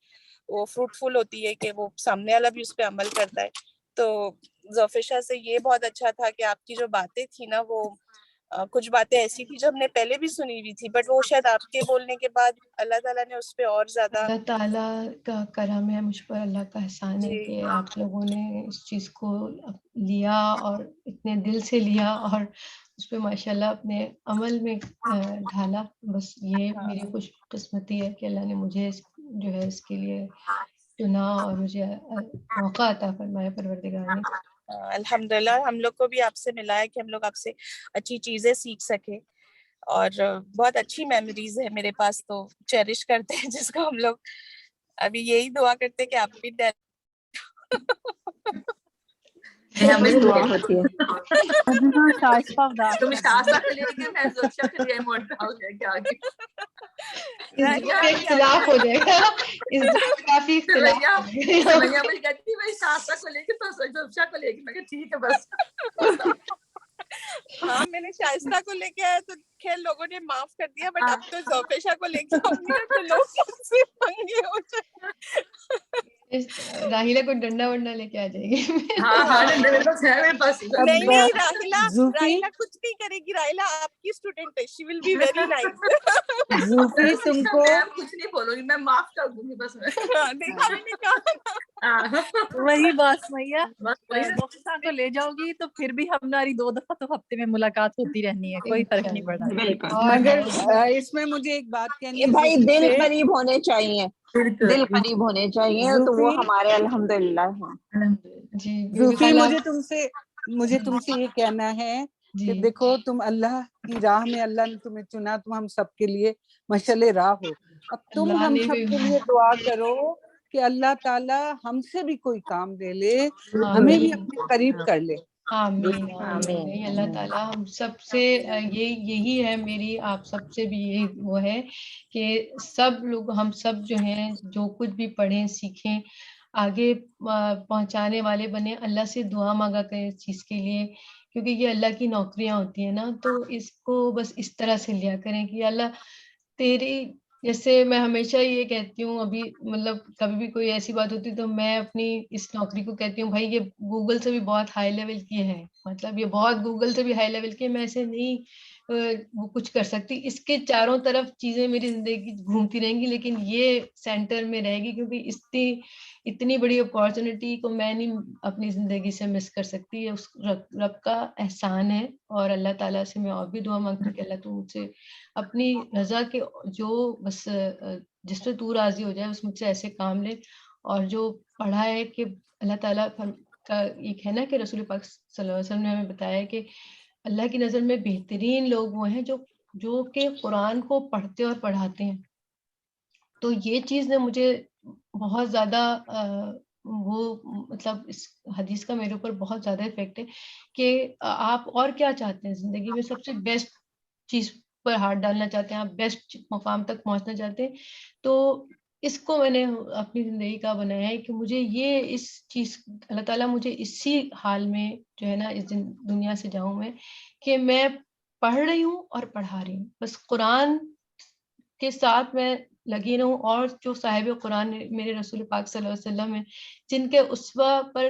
وہ فروٹفل ہوتی ہے کہ وہ سامنے والا بھی اس پہ عمل کرتا ہے. تو ظفیشہ سے یہ بہت اچھا تھا کہ آپ کی جو باتیں تھی نا, وہ کچھ باتیں ایسی تھی جو ہم نے پہلے بھی سنی ہوئی تھی, بٹ وہ شاید آپ کے بولنے کے بعد اللہ تعالیٰ نے اس پہ اور زیادہ. اللہ تعالیٰ کا کرم ہے مجھ پر, اللہ کا احسان ہے کہ آپ لوگوں نے اس چیز کو لیا اور اتنے دل سے لیا, اور اس پہ ماشاءاللہ اپنے عمل میں ڈھالا. بس یہ میری خوش قسمتی ہے کہ اللہ نے مجھے جو ہے اس کے لیے چنا اور مجھے موقع عطا فرمایا پروردگار نے. الحمدللہ ہم لوگ کو بھی آپ سے ملا ہے کہ ہم لوگ آپ سے اچھی چیزیں سیکھ سکے, اور بہت اچھی میموریز ہے میرے پاس, تو چیریش کرتے ہیں جس کو ہم لوگ. ابھی یہی دعا کرتے کہ آپ بھی ہمیں دعا ہوتی ہے. تم شائستہ کو لے کے میں ظفیشہ کے لیے موڈ ہو جائے گا آگے. اختلاف ہو جائے گا, اس دن کافی اختلاف. سمجھا مجھے کہتی میں شائستہ کو لے کے تو ظفیشہ کو لے کے, میں کہ ٹھیک ہے بس. ہاں میں نے شائستہ کو لے کے آیا تو خیر لوگوں نے معاف کر دیا, بٹ اب تو ظفیشہ کو لے کے آؤں گی تو لوگ مجھ سے پنگے ہو جائیں. راہیلہ کو ڈنڈا ونڈا لے کے آ جائے گی. نہیں راہیلہ کچھ نہیں کرے گی. راہیلہ آپ کی اسٹوڈنٹ ہے, شی ول بی ویری نائس. زوفی تم کو کچھ نہیں بولوں گی, میں معاف کر دوں گی بس. میں دیکھا میں نے کہا وہی بات سمیا, ظفیشہ کو لے جاؤ گی تو پھر بھی ہماری 2 دفعہ تو ہفتے میں ملاقات ہوتی رہنی ہے, کوئی فرق نہیں پڑا. مگر اس میں مجھے ایک بات کہنی ہے, بھائی دل قریب ہونے چاہیے, دل قریب ہونے چاہیے, تو وہ ہمارے الحمدللہ ہیں. زوفی مجھے تم سے یہ کہنا ہے کہ دیکھو تم اللہ کی راہ میں, اللہ نے تمہیں چنا, تم ہم سب کے لیے مشعل راہ ہو. اب تم ہم سب کے لیے دعا کرو کہ اللہ تعالی ہم سے بھی کوئی کام لے لے, ہمیں بھی اپنے قریب کر لے. آمین آمین. اللہ تعالیٰ ہم سب سے یہی ہے, میری آپ سب سے بھی یہی وہ ہے کہ سب لوگ, ہم سب جو ہیں, جو کچھ بھی پڑھیں سیکھیں, آگے پہنچانے والے بنے. اللہ سے دعا مانگا کریں اس چیز کے لیے, کیونکہ یہ اللہ کی نوکریاں ہوتی ہیں نا, تو اس کو بس اس طرح سے لیا کریں کہ اللہ تیری, جیسے میں ہمیشہ یہ کہتی ہوں, ابھی مطلب کبھی بھی کوئی ایسی بات ہوتی تو میں اپنی اس نوکری کو کہتی ہوں, بھائی یہ گوگل سے بھی بہت ہائی لیول کی ہے, مطلب یہ بہت گوگل سے بھی ہائی لیول کی ہے, میں ایسے نہیں وہ کچھ کر سکتی. اس کے چاروں طرف چیزیں میری زندگی گھومتی رہیں گی, لیکن یہ سینٹر میں رہے گی, کیونکہ اتنی بڑی اپارچونٹی کو میں نہیں اپنی زندگی سے مس کر سکتی. اس رب کا احسان ہے, اور اللہ تعالیٰ سے میں اور بھی دعا مانگتی ہوں کہ اللہ تو مجھ سے اپنی رضا کے جو بس جس پہ تو راضی ہو جائے, اس مجھ سے ایسے کام لے, اور جو پڑھا ہے کہ اللہ تعالیٰ کا ایک ہے نا کہ رسول پاک صلی اللہ علیہ وسلم نے ہمیں بتایا کہ اللہ کی نظر میں بہترین لوگ وہ ہیں جو کہ قرآن کو پڑھتے اور پڑھاتے ہیں. تو یہ چیز نے مجھے بہت زیادہ وہ مطلب اس حدیث کا میرے اوپر بہت زیادہ افیکٹ ہے کہ آپ اور کیا چاہتے ہیں زندگی میں, سب سے بیسٹ چیز پر ہاتھ ڈالنا چاہتے ہیں, آپ بیسٹ مقام تک پہنچنا چاہتے ہیں. تو اس کو میں نے اپنی زندگی کا بنایا ہے کہ مجھے یہ اس چیز اللہ تعالیٰ مجھے اسی حال میں جو ہے نا اس دنیا سے جاؤں میں کہ میں پڑھ رہی ہوں اور پڑھا رہی ہوں, بس قرآن کے ساتھ میں لگی رہوں. اور جو صاحب قرآن میرے رسول پاک صلی اللہ علیہ وسلم ہیں, جن کے اسوہ پر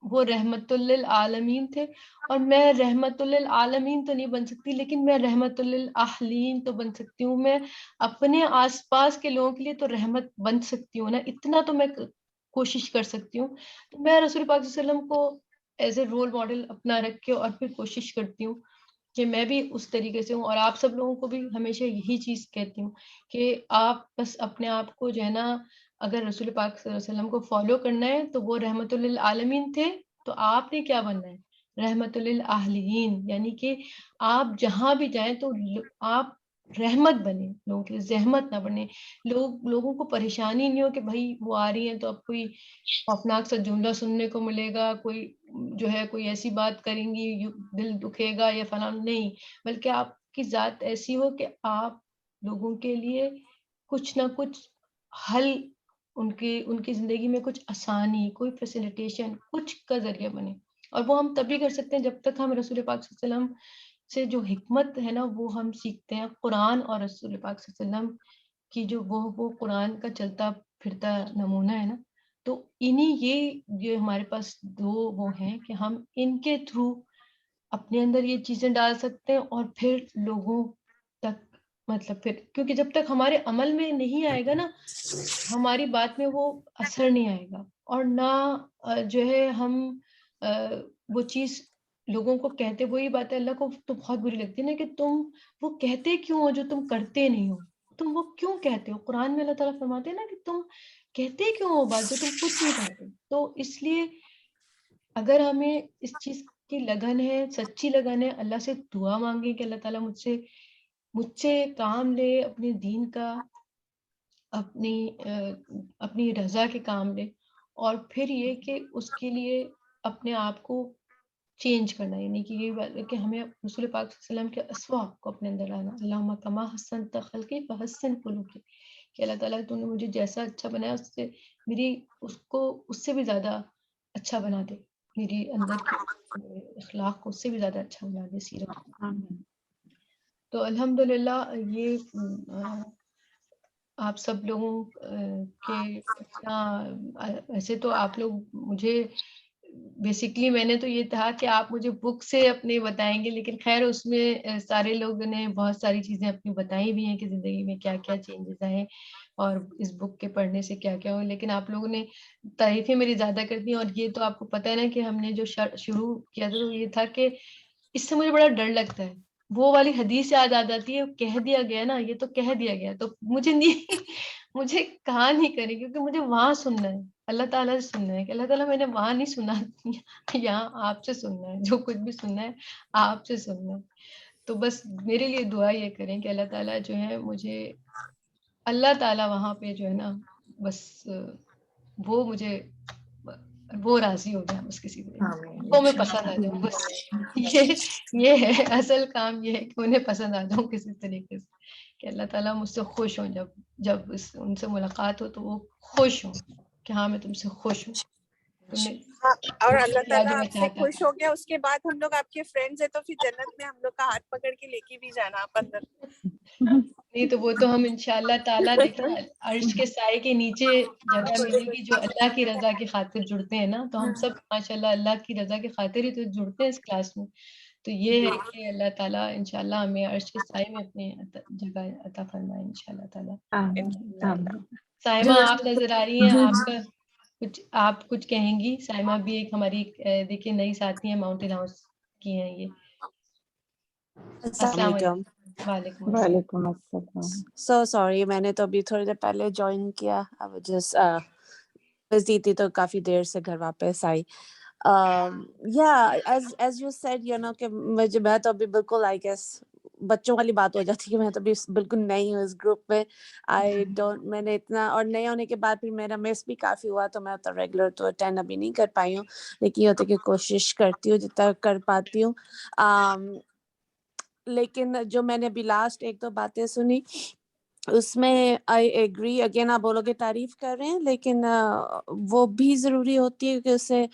وہ رحمت للعالمین تھے, اور میں رحمت للعالمین تو نہیں بن سکتی لیکن میں رحمت للأہلین تو بن سکتی ہوں. میں اپنے آس پاس کے لوگوں کے لیے تو رحمت بن سکتی ہوں نا, اتنا تو میں کوشش کر سکتی ہوں. تو میں رسول پاک صلی اللہ علیہ وسلم کو ایز اے رول ماڈل اپنا رکھ کے اور پھر کوشش کرتی ہوں کہ میں بھی اس طریقے سے ہوں. اور آپ سب لوگوں کو بھی ہمیشہ یہی چیز کہتی ہوں کہ آپ بس اپنے آپ کو جو ہے نا, اگر رسول پاک صلی اللہ علیہ وسلم کو فالو کرنا ہے تو وہ رحمت للعالمین تھے, تو آپ نے کیا بننا ہے, رحمت للأہلین, یعنی کہ آپ جہاں بھی جائیں تو آپ رحمت بنے, لوگوں کی زحمت نہ بنے, لوگوں کو پریشانی نہیں ہو کہ بھائی وہ آ رہی ہیں تو اب کوئی خوفناک سا جملہ سننے کو ملے گا, کوئی جو ہے کوئی ایسی بات کریں گی دل دکھے گا یا فلاں, نہیں, بلکہ آپ کی ذات ایسی ہو کہ آپ لوگوں کے لیے کچھ نہ کچھ حل, ان کی زندگی میں کچھ آسانی, کوئی فیسیلیٹیشن, کچھ کا ذریعہ بنے. اور وہ ہم تبھی کر سکتے ہیں جب تک ہم رسول پاک صلی اللہ علیہ وسلم سے جو حکمت ہے نا وہ ہم سیکھتے ہیں. قرآن اور رسول پاک صلی اللہ علیہ وسلم کی جو وہ قرآن کا چلتا پھرتا نمونہ ہے نا, تو یہ ہمارے پاس دو وہ ہیں کہ ہم ان کے تھرو اپنے اندر یہ چیزیں ڈال سکتے ہیں اور پھر لوگوں تک مطلب پھر, کیونکہ جب تک ہمارے عمل میں نہیں آئے گا نا, ہماری بات میں وہ اثر نہیں آئے گا, اور نہ جو ہے ہم وہ چیز لوگوں کو کہتے, وہی بات ہے اللہ کو تو بہت بری لگتی ہے نا کہ تم وہ کہتے کیوں ہو جو تم کرتے نہیں ہو, تم وہ کیوں کہتے ہو. قرآن میں اللہ تعالیٰ فرماتے ہیں نا کہ تم کہتے کیوں ہو بات جو تم خود نہیں کرتے. تو اس لیے اگر ہمیں اس چیز کی لگن ہے, سچی لگن ہے, اللہ سے دعا مانگے کہ اللہ تعالیٰ مجھ سے کام لے اپنے دین کا, اپنی رضا کے کام لے, اور پھر یہ کہ اس کے لیے اپنے آپ کو چینج کرنا, یعنی کہ یہ بات ہے کہ ہمیں رسول پاک صلی اللہ علیہ وسلم کے اسوا کو اپنے اندر لانا. اللہم کما حسنت خلقی فحسن خلقی, کہ اللہ تعالیٰ تو نے مجھے جیسا اچھا بنایا اس سے اس سے بھی زیادہ اچھا بنا دے, میری اندر کے اخلاق کو اس سے بھی زیادہ اچھا بنا دے, سیرت. تو الحمدللہ یہ آپ سب لوگوں کے ایسے تو آپ لوگ مجھے بیسکلی میں نے تو یہ کہا کہ آپ مجھے بک سے اپنے بتائیں گے, لیکن خیر اس میں سارے لوگوں نے بہت ساری چیزیں اپنی بتائی بھی ہیں کہ زندگی میں کیا کیا چینجز آئے اور اس بک کے پڑھنے سے کیا کیا ہو. لیکن آپ لوگوں نے تعریفیں میری زیادہ کر دی, اور یہ تو آپ کو پتہ ہے نا کہ ہم نے جو شروع کیا تھا تو یہ تھا کہ اس سے مجھے بڑا ڈر لگتا ہے, وہ والی حدیث یاد آ جاتی ہے, کہہ دیا گیا نا, یہ تو کہہ دیا گیا, تو مجھے کہاں نہیں کریں, کیونکہ مجھے وہاں سننا ہے, اللہ تعالیٰ سے سننا ہے کہ اللہ تعالیٰ میں نے وہاں نہیں سنا, یہاں آپ سے سننا ہے, جو کچھ بھی سننا ہے آپ سے سننا ہے. تو بس میرے لیے دعا یہ کریں کہ اللہ تعالیٰ جو ہے مجھے, اللہ تعالیٰ وہاں پہ جو ہے نا بس وہ مجھے وہ راضی ہو گیا, بس کسی کو میں پسند آ جاؤں, بس یہ ہے اصل کام, یہ ہے کہ انہیں پسند آ جاؤں کسی طریقے سے, کہ اللہ تعالیٰ مجھ سے خوش ہوں, جب ان سے ملاقات ہو تو وہ خوش ہوں کہ ہاں میں تم سے خوش ہوں. اور اللہ تعالیٰ آپ سے خوش ہو گیا, اس کے بعد ہم لوگ آپ کے فرینڈز ہیں تو پھر جنت میں ہم لوگ کا ہاتھ پکڑ کے لے کے بھی جانا آپ اندر. نہیں تو وہ تو ہم انشاءاللہ تعالیٰ دیکھیں عرش کے سائے کے نیچے جگہ ملے گی, جو اللہ کی رضا کی خاطر جڑتے ہیں نا, تو ہم سب ماشاءاللہ اللہ کی رضا کی خاطر ہی تو جڑتے ہیں اس کلاس میں. تو یہ ہے کہ اللہ تعالیٰ انشاءاللہ ہمیں عرش کے سائے میں اپنی جگہ عطا فرمائے انشاءاللہ تعالیٰ. سائمہ آپ نظر آ رہی ہیں, آپ کچھ کہیں گی؟ سائمہ بھی ایک ہماری دیکھیے نئی ساتھی ہیں, ماؤنٹین ہاؤس کی ہیں یہ. السلام علیکم. وعلیکم السلام. سو سوری, میں نے تو ابھی تھوڑی دیر پہلے جوائن کیا. واپس دی تھی تو کافی دیر سے گھر واپس آئی. ایز یو سیڈ کہ میں تو ابھی بالکل آئی گیس بچوں والی بات ہو جاتی ہے کہ میں تو ابھی بالکل نئی ہوں اس گروپ میں. میں نے اتنا اور نئے ہونے کے بعد پھر میرا مس بھی کافی ہوا تو میں اتنا ریگولر تو اٹینڈ ابھی نہیں کر پائی ہوں, لیکن یہ ہوتا ہے کہ کوشش کرتی ہوں جتنا کر پاتی ہوں. لیکن جو میں نے ابھی لاسٹ 1-2 باتیں سنی اس میں آئی ایگری. اگین آپ بولو گے تعریف کر رہے ہیں, لیکن وہ بھی ضروری ہوتی ہے کہ اسے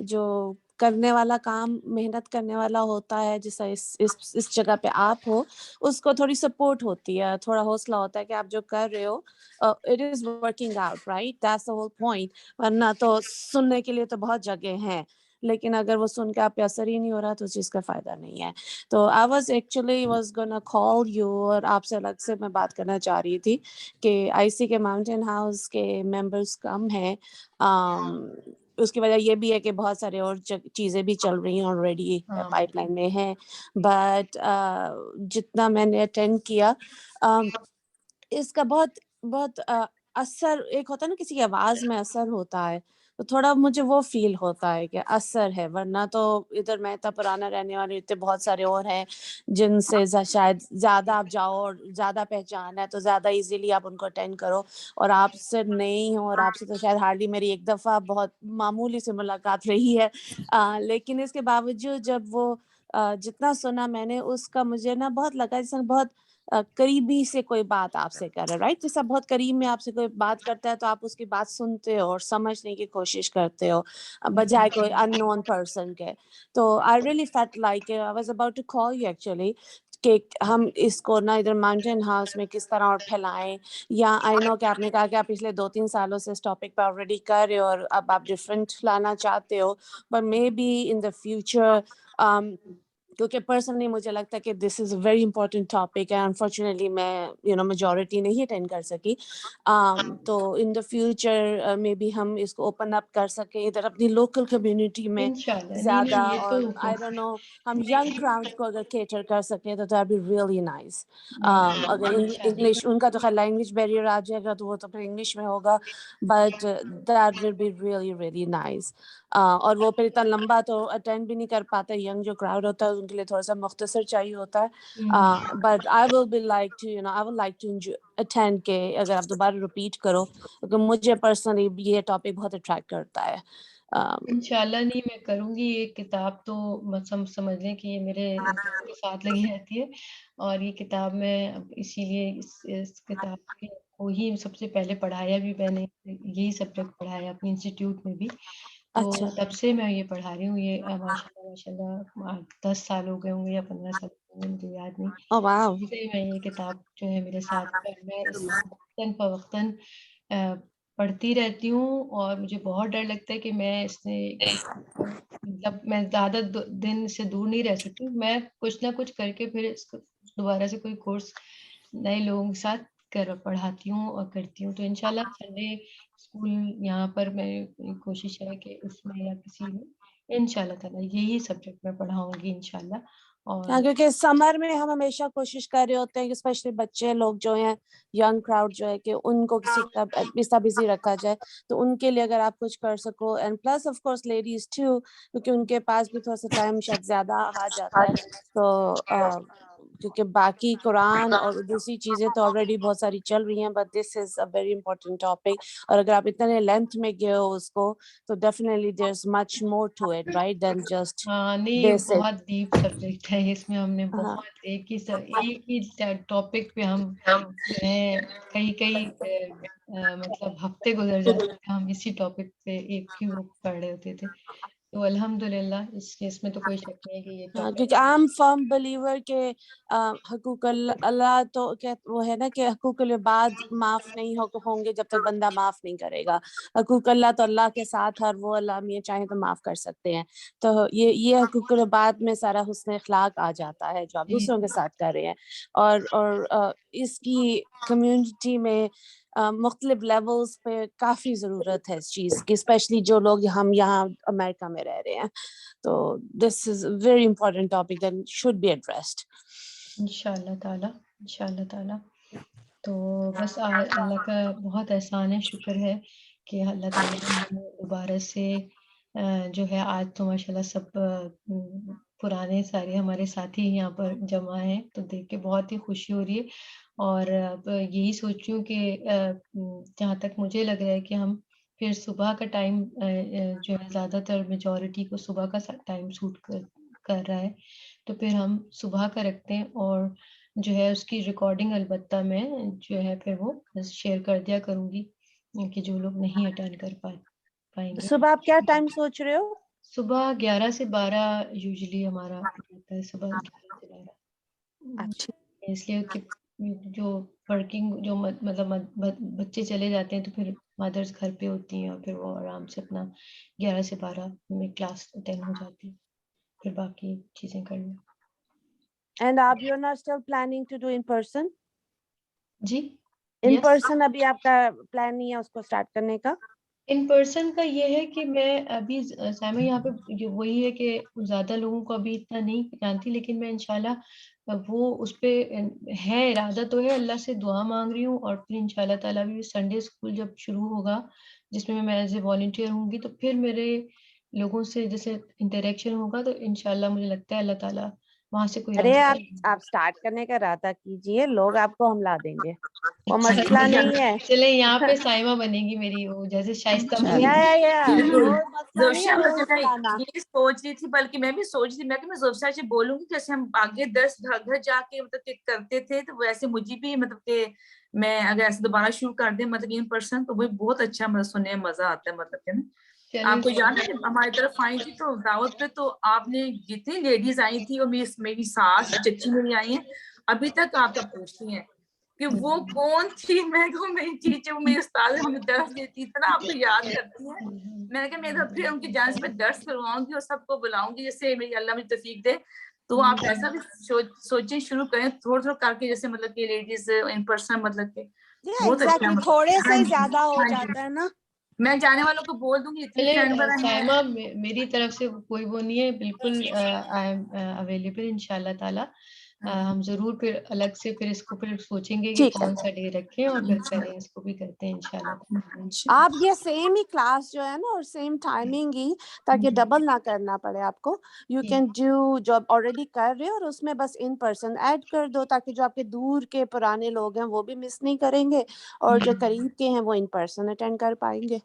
جو کرنے والا کام محنت کرنے والا ہوتا ہے جیسا اس جگہ پہ آپ ہو, اس کو تھوڑی سپورٹ ہوتی ہے, تھوڑا حوصلہ ہوتا ہے کہ آپ جو کر رہے ہو it is working out, right, that's the whole point. ورنہ تو سننے کے لیے تو بہت جگہ ہیں, لیکن اگر وہ سن کے آپ پہ اثر ہی نہیں ہو رہا تو اس چیز کا فائدہ نہیں ہے. تو I was gonna call you اور آپ سے الگ سے میں بات کرنا چاہ رہی تھی کہ IC کے ماؤنٹین ہاؤس کے ممبرس کم ہیں. اس کی وجہ یہ بھی ہے کہ بہت سارے اور چیزیں بھی چل رہی ہیں آلریڈی پائپ لائن میں ہیں. بٹ جتنا میں نے اٹینڈ کیا اس کا بہت اثر ایک ہوتا ہے نا, کسی کی آواز میں اثر ہوتا ہے, تو تھوڑا مجھے وہ فیل ہوتا ہے کہ اثر ہے. ورنہ تو ادھر میں اتنا پرانا رہنے والے اتنے بہت سارے اور ہیں جن سے شاید زیادہ آپ جاؤ اور زیادہ پہچان ہے تو زیادہ ایزیلی آپ ان کو اٹینڈ کرو, اور آپ سے نہیں ہو اور آپ سے تو شاید ہارڈلی میری 1 دفعہ بہت معمولی سے ملاقات رہی ہے. لیکن اس کے باوجود جب وہ جتنا سنا میں نے اس کا مجھے نا بہت لگا جیسے بہت قریبی سے کوئی بات آپ سے کر رہا ہے, رائٹ, جیسا بہت قریب میں آپ سے کوئی بات کرتا ہے تو آپ اس کی بات سنتے ہو اور سمجھنے کی کوشش کرتے ہو بجائے کوئی ان نون پرسن کے. تو I really felt like I was about to call you actually کہ ہم اس کو نا ادھر ماؤنٹین ہاؤس میں کس طرح اور پھیلائیں. یا آئی نو کہ آپ نے کہا کہ آپ پچھلے 2-3 سالوں سے اس ٹاپک پہ آلریڈی کر رہے ہو اور اب آپ ڈفرینٹ لانا چاہتے ہو, but may be in the future کیونکہ پرسنلی مجھے لگتا ہے کہ this is a very important topic ہے. انفارچونیٹلی میں میجورٹی نہیں اٹینڈ کر سکی, تو ان دا فیوچر میں بھی ہم اس کو اوپن اپ کر سکیں ادھر اپنی لوکل کمیونٹی میں انشاءاللہ. زیادہ, یہ اور تو آئی ڈونٹ نو ہم ینگ کراؤڈ کو اگر کیٹر کر سکیں تو دیٹ بی ریئلی نائس. اگر انگلش ان کا تو خیر لینگویج بیریئر آ جائے گا تو وہ تو پھر انگلش میں ہوگا, but that will be really really nice. اور وہ پھر اتنا لمبا تو اٹینڈ بھی نہیں کر پاتا, ینگ جو کراؤڈ ہوتا ہے ان کے لیے تھوڑا سا مختصر چاہیے ہوتا ہے. But I will be like to I would like to attend کہ اگر آپ دوبارہ ریپیٹ کرو, کیونکہ مجھے پرسنلی یہ ٹاپک بہت اٹریکٹ کرتا ہے. انشاءاللہ نہیں میں کروں گی. یہ کتاب تو سمجھ لیں کہ یہ میرے کے ساتھ لگی رہتی ہے, اور یہ کتاب میں اسی لیے اس کتاب کو ہی سب سے پہلے پڑھایا بھی, میں نے یہی سبجیکٹ پڑھایا اپنے انسٹیٹیوٹ میں بھی, تو تب سے میں یہ پڑھا رہی ہوں. یہ ماشاءاللہ 10 سال ہو گئے ہوں گے یا 15 سال ہو گئے, مجھے یاد نہیں. تب سے میں یہ کتاب جو ہے میرے ساتھ میں وقتاً فوقتاً پڑھتی رہتی ہوں, اور مجھے بہت ڈر لگتا ہے کہ میں اس سے مطلب میں زیادہ دن سے دور نہیں رہ سکتی. میں کچھ نہ کچھ کر کے پھر اس کو دوبارہ سے کوئی کورس نئے لوگوں کے ساتھ پڑھاتی ہوں اور کرتی ہوں. تو انشاءاللہ سنڈے اسکول یہاں پر میں کوشش ہے کہ اس میں یا کسی میں انشاءاللہ تعالیٰ یہی سبجیکٹ میں پڑھاؤں گی انشاءاللہ. ہاں, کیونکہ سمر میں ہم ہمیشہ کوشش کر رہے ہوتے ہیں کہ اسپیشلی بچے لوگ جو ہیں, ینگ کراؤڈ جو ہے, کہ ان کو کسی طرح بزی رکھا جائے. تو ان کے لیے اگر آپ کچھ کر سکو, and plus of course ladies too, کیونکہ ان کے پاس بھی تھوڑا سا ٹائم شاید زیادہ آ جاتا ہے. تو کیونکہ باقی قرآن اور دوسری چیزیں تو آلریڈی بہت ساری چل رہی ہیں, but this is a very important topic. اور اگر آپ اتنے لینتھ میں گئے ہو اس کو تو definitely there is much more to it, right, then just نہیں بہت ڈیپ سبجیکٹ ہے. اس میں ہم نے بہت ایک ہی ٹاپک پہ ہم جو ہے کئی مطلب ہفتے گزر جاتے تھے ہم اسی ٹاپک پہ ایک ہی بک پڑھ رہے ہوتے تھے. تو الحمدللہ اس کیس میں تو کوئی شک نہیں ہے کہ یہ ٹاپک, کیونکہ I am firm believer کہ حقوق اللہ تو وہ ہے نا کہ حقوق العباد معاف نہیں ہوں گے جب تک بندہ معاف نہیں کرے گا. حقوق اللہ تو اللہ کے ساتھ, اور وہ اللہ یہ چاہیں تو معاف کر سکتے ہیں. تو یہ حقوق العباد میں سارا حسن اخلاق آ جاتا ہے جو آپ دوسروں کے ساتھ کر رہے ہیں. اور اس کی کمیونٹی میں مختلف لیولز پہ کافی ضرورت ہے اس چیز کی, اسپیشلی جو لوگ ہم یہاں امریکہ میں رہ رہے ہیں. تو this is a very important topic that should be addressed. انشاءاللہ تعالیٰ. تو بس اللہ کا بہت احسان ہے, شکر ہے کہ اللہ تعالیٰ نے دوبارہ سے جو ہے آج تو ماشاءاللہ سب پرانے سارے ہمارے ساتھی یہاں پر جمع ہیں، تو دیکھ کے بہت ہی خوشی ہو رہی ہے. اور اب یہی سوچ رہی ہوں کہ جہاں تک مجھے لگ رہا ہے کہ ہم پھر صبح کا ٹائم جو ہے زیادہ تر میجورٹی کو صبح کا ٹائم سوٹ کر رہا ہے، تو پھر ہم صبح کا رکھتے ہیں. اور جو ہے اس کی ریکارڈنگ البتہ میں جو ہے پھر وہ شیئر کر دیا کروں گی کہ جو لوگ نہیں اٹینڈ کر پائیں گے. صبح آپ کیا ٹائم سوچ رہے ہو؟ صبح 11 سے 12 یوزلی ہمارا ہوتا ہے، صبح 11 سے 12. اچھا، اس لیے کہ جو ورکنگ جو مطلب بچے چلے جاتے ہیں تو پھر مدرس گھر پہ ہوتی ہیں اور پھر وہ آرام سے اپنا 11 سے 12 میں کلاس اٹینڈ ہو جاتی ہے، پھر باقی چیزیں کرنا. اینڈ آپ you are still planning to do in person? جی ان یس، پرسن ابھی آپ کا پلان نہیں ہے اس کو اسٹارٹ کرنے کا؟ ان پرسن کا یہ ہے کہ میں ابھی سائمہ یہاں پہ وہی ہے کہ زیادہ لوگوں کو ابھی اتنا نہیں جانتی، لیکن میں انشاءاللہ وہ اس پہ ہے ارادہ تو ہے، اللہ سے دعا مانگ رہی ہوں. اور پھر انشاءاللہ تعالیٰ بھی سنڈے اسکول جب شروع ہوگا جس میں میں ایز اے والنٹیئر ہوں گی، تو پھر میرے لوگوں سے جیسے انٹریکشن ہوگا تو انشاءاللہ مجھے لگتا ہے اللہ تعالیٰ وہاں سے کوئی ارے راستہ. آپ اسٹارٹ کرنے کا ارادہ کیجئے، لوگ آپ کو ہم لا دیں گے، وہ مسئلہ نہیں ہے. چلے یہاں پہ سائمہ بنے گی میری، وہ جیسے شائستہ بنی. وہ مسئلہ نہیں ہے لوگوں کو لانا. یہ سوچ رہی تھی، بلکہ میں بھی سوچ رہی تھی میں زوفشا سے بولوں گی جیسے ہم آگے 10 گھر جا کے مطلب کہ کرتے تھے، تو ویسے مجھے بھی مطلب کہ میں اگر ایسے دوبارہ شروع کر دیں مطلب ان پرسن تو وہ بہت اچھا مطلب سننے میں مزہ آتا ہے. مطلب کہ آپ کو یاد ہے ہماری طرف آئی تھی تو دعوت پہ، تو آپ نے جتنی لیڈیز آئی تھی اور میری ساس چچی میری آئی ہیں، ابھی تک آپ کا پوچھتی ہیں کہ وہ کون تھی. میں کہوں میری ٹیچر، وہ میری استاد ہمیں درس دیتی، اتنا آپ کو یاد کرتی ہیں. میں نے کہا میں پھر ان کی جانب پہ درس کرواؤں گی اور سب کو بلاؤں گی، جیسے میری اللہ مجھے توفیق دے. تو آپ ایسا بھی سوچیں شروع کریں تھوڑا تھوڑا کر کے، جیسے مطلب کہ لیڈیز ان پرسن مطلب کہ بہت اچھا. تھوڑے سے ہی زیادہ ہو جاتا ہے نا. میں جانے والوں کو بول دوں گی اتنی فرینڈ بنا ہے. سائمہ میری طرف سے کوئی وہ نہیں ہے، بالکل آئی ایم اویلیبل انشاءاللہ تعالیٰ. ہم ضرور پھر الگ سے پھر اس کو پھر سوچیں گے کہ کون سا ڈے رکھیں اور پھر کریں، اس کو بھی کرتے ہیں انشاءاللہ. آپ یہ سیم ہی کلاس جو ہے نا اور سیم ٹائمنگ ہی، تاکہ ڈبل نہ کرنا پڑے آپ کو، یو کین ڈو جو آلریڈی کر رہے ہو اور اس میں بس ان پرسن ایڈ کر دو، تاکہ جو آپ کے دور کے پرانے لوگ ہیں وہ بھی مس نہیں کریں گے اور جو قریب کے ہیں وہ ان پرسن اٹینڈ کر پائیں گے.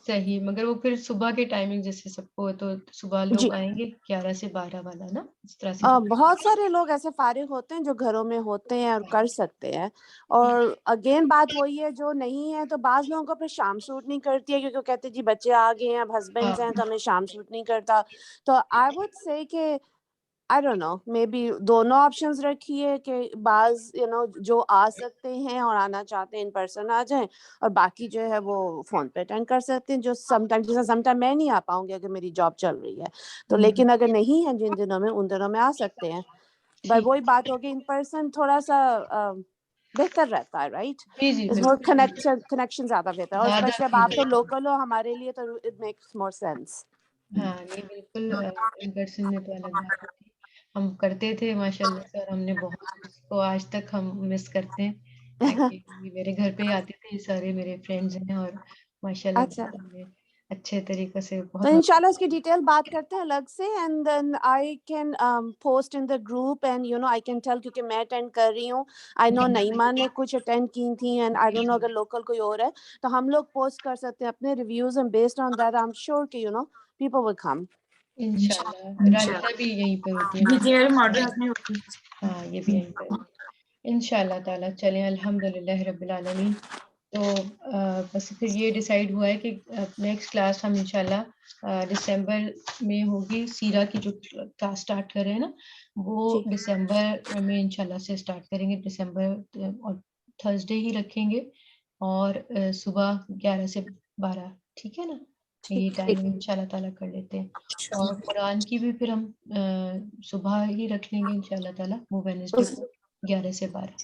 صحیح، مگر وہ پھر صبح کے ٹائمنگ جیسے سب کو تو صبح لوگ آئیں گے 11 سے 12 والا نا، اس طرح سے. بہت سارے لوگ ایسے فارغ ہوتے ہیں جو گھروں میں ہوتے ہیں اور کر سکتے ہیں. اور اگین بات وہی ہے، جو نہیں ہے تو بعض لوگوں کو پھر شام سوٹ نہیں کرتی ہے، کیونکہ وہ کہتے ہیں جی بچے آ گئے ہیں، اب ہسبینڈز ہیں تو ہمیں شام سوٹ نہیں کرتا. تو آئی وڈ سے کہ I don't know, maybe دونوں آپشنز رکھیے کہ بعض جو آ سکتے ہیں اور آنا چاہتے ہیں ان پرسن آ جائیں، اور باقی جو ہے وہ فون پہ اٹینڈ کر سکتے ہیں. جو سم ٹائم میں نہیں آ پاؤں گی اگر میری جاب چل رہی ہے تو، لیکن اگر نہیں ہے جن دنوں میں ان دنوں میں آ سکتے ہیں. بس وہی بات ہوگی، ان پرسن تھوڑا سا بہتر رہتا ہے، رائٹ؟ کنیکشن زیادہ بہتر ہے، اور اسپیشلی اب آپ تو لوکل ہو ہمارے لیے تو اٹ میکس مور سینس. ہاں نہیں بالکل، ان پرسن میں تو الگ بات ہوتی ہے. ہم کرتے تھے ماشاء اللہ سے، اور ہم نے بہت اس کو آج تک ہم مس کرتے ہیں. میرے گھر پہ آتے تھے سارے میرے فرینڈز ہیں، اور ماشاء اللہ اچھے طریقے سے تو بہت. انشاءاللہ اس کی ڈیٹیل بات کرتے ہیں الگ سے، and then I can post in the group and I can tell, کیونکہ میں اٹینڈ کر رہی ہوں. آئی نو نعیمہ نے کچھ اٹینڈ کی تھیں، اینڈ آئی ڈونٹ نو اگر لوکل کوئی اور ہے تو ہم لوگ پوسٹ کر سکتے ہیں اپنے reviews, and based on that I am sure کہ پیپل ول کم. انشاءاللہ راحلہ بھی یہیں پہ ہوتی ہے، ہاں یہ بھی یہیں پہ انشاءاللہ تعالیٰ. چلیں الحمدللہ رب العالمین. تو بس پھر یہ ڈیسائیڈ ہوا ہے کہ نیکسٹ کلاس ہم انشاءاللہ دسمبر میں ہوگی. سیرہ کی جو کلاس سٹارٹ کر رہے ہیں نا، وہ دسمبر میں انشاءاللہ سے سٹارٹ کریں گے. دسمبر اور تھرسڈے ہی رکھیں گے، اور صبح 11 سے 12. ٹھیک ہے نا؟ یہ ٹائمنگ انشاءاللہ تعالیٰ کر لیتے ہیں. اور قرآن کی بھی پھر ہم صبح ہی رکھ لیں گے انشاءاللہ تعالیٰ، وہ ویڈنسڈے کو 11 سے 12.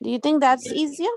Do you think that's easier?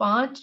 5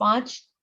5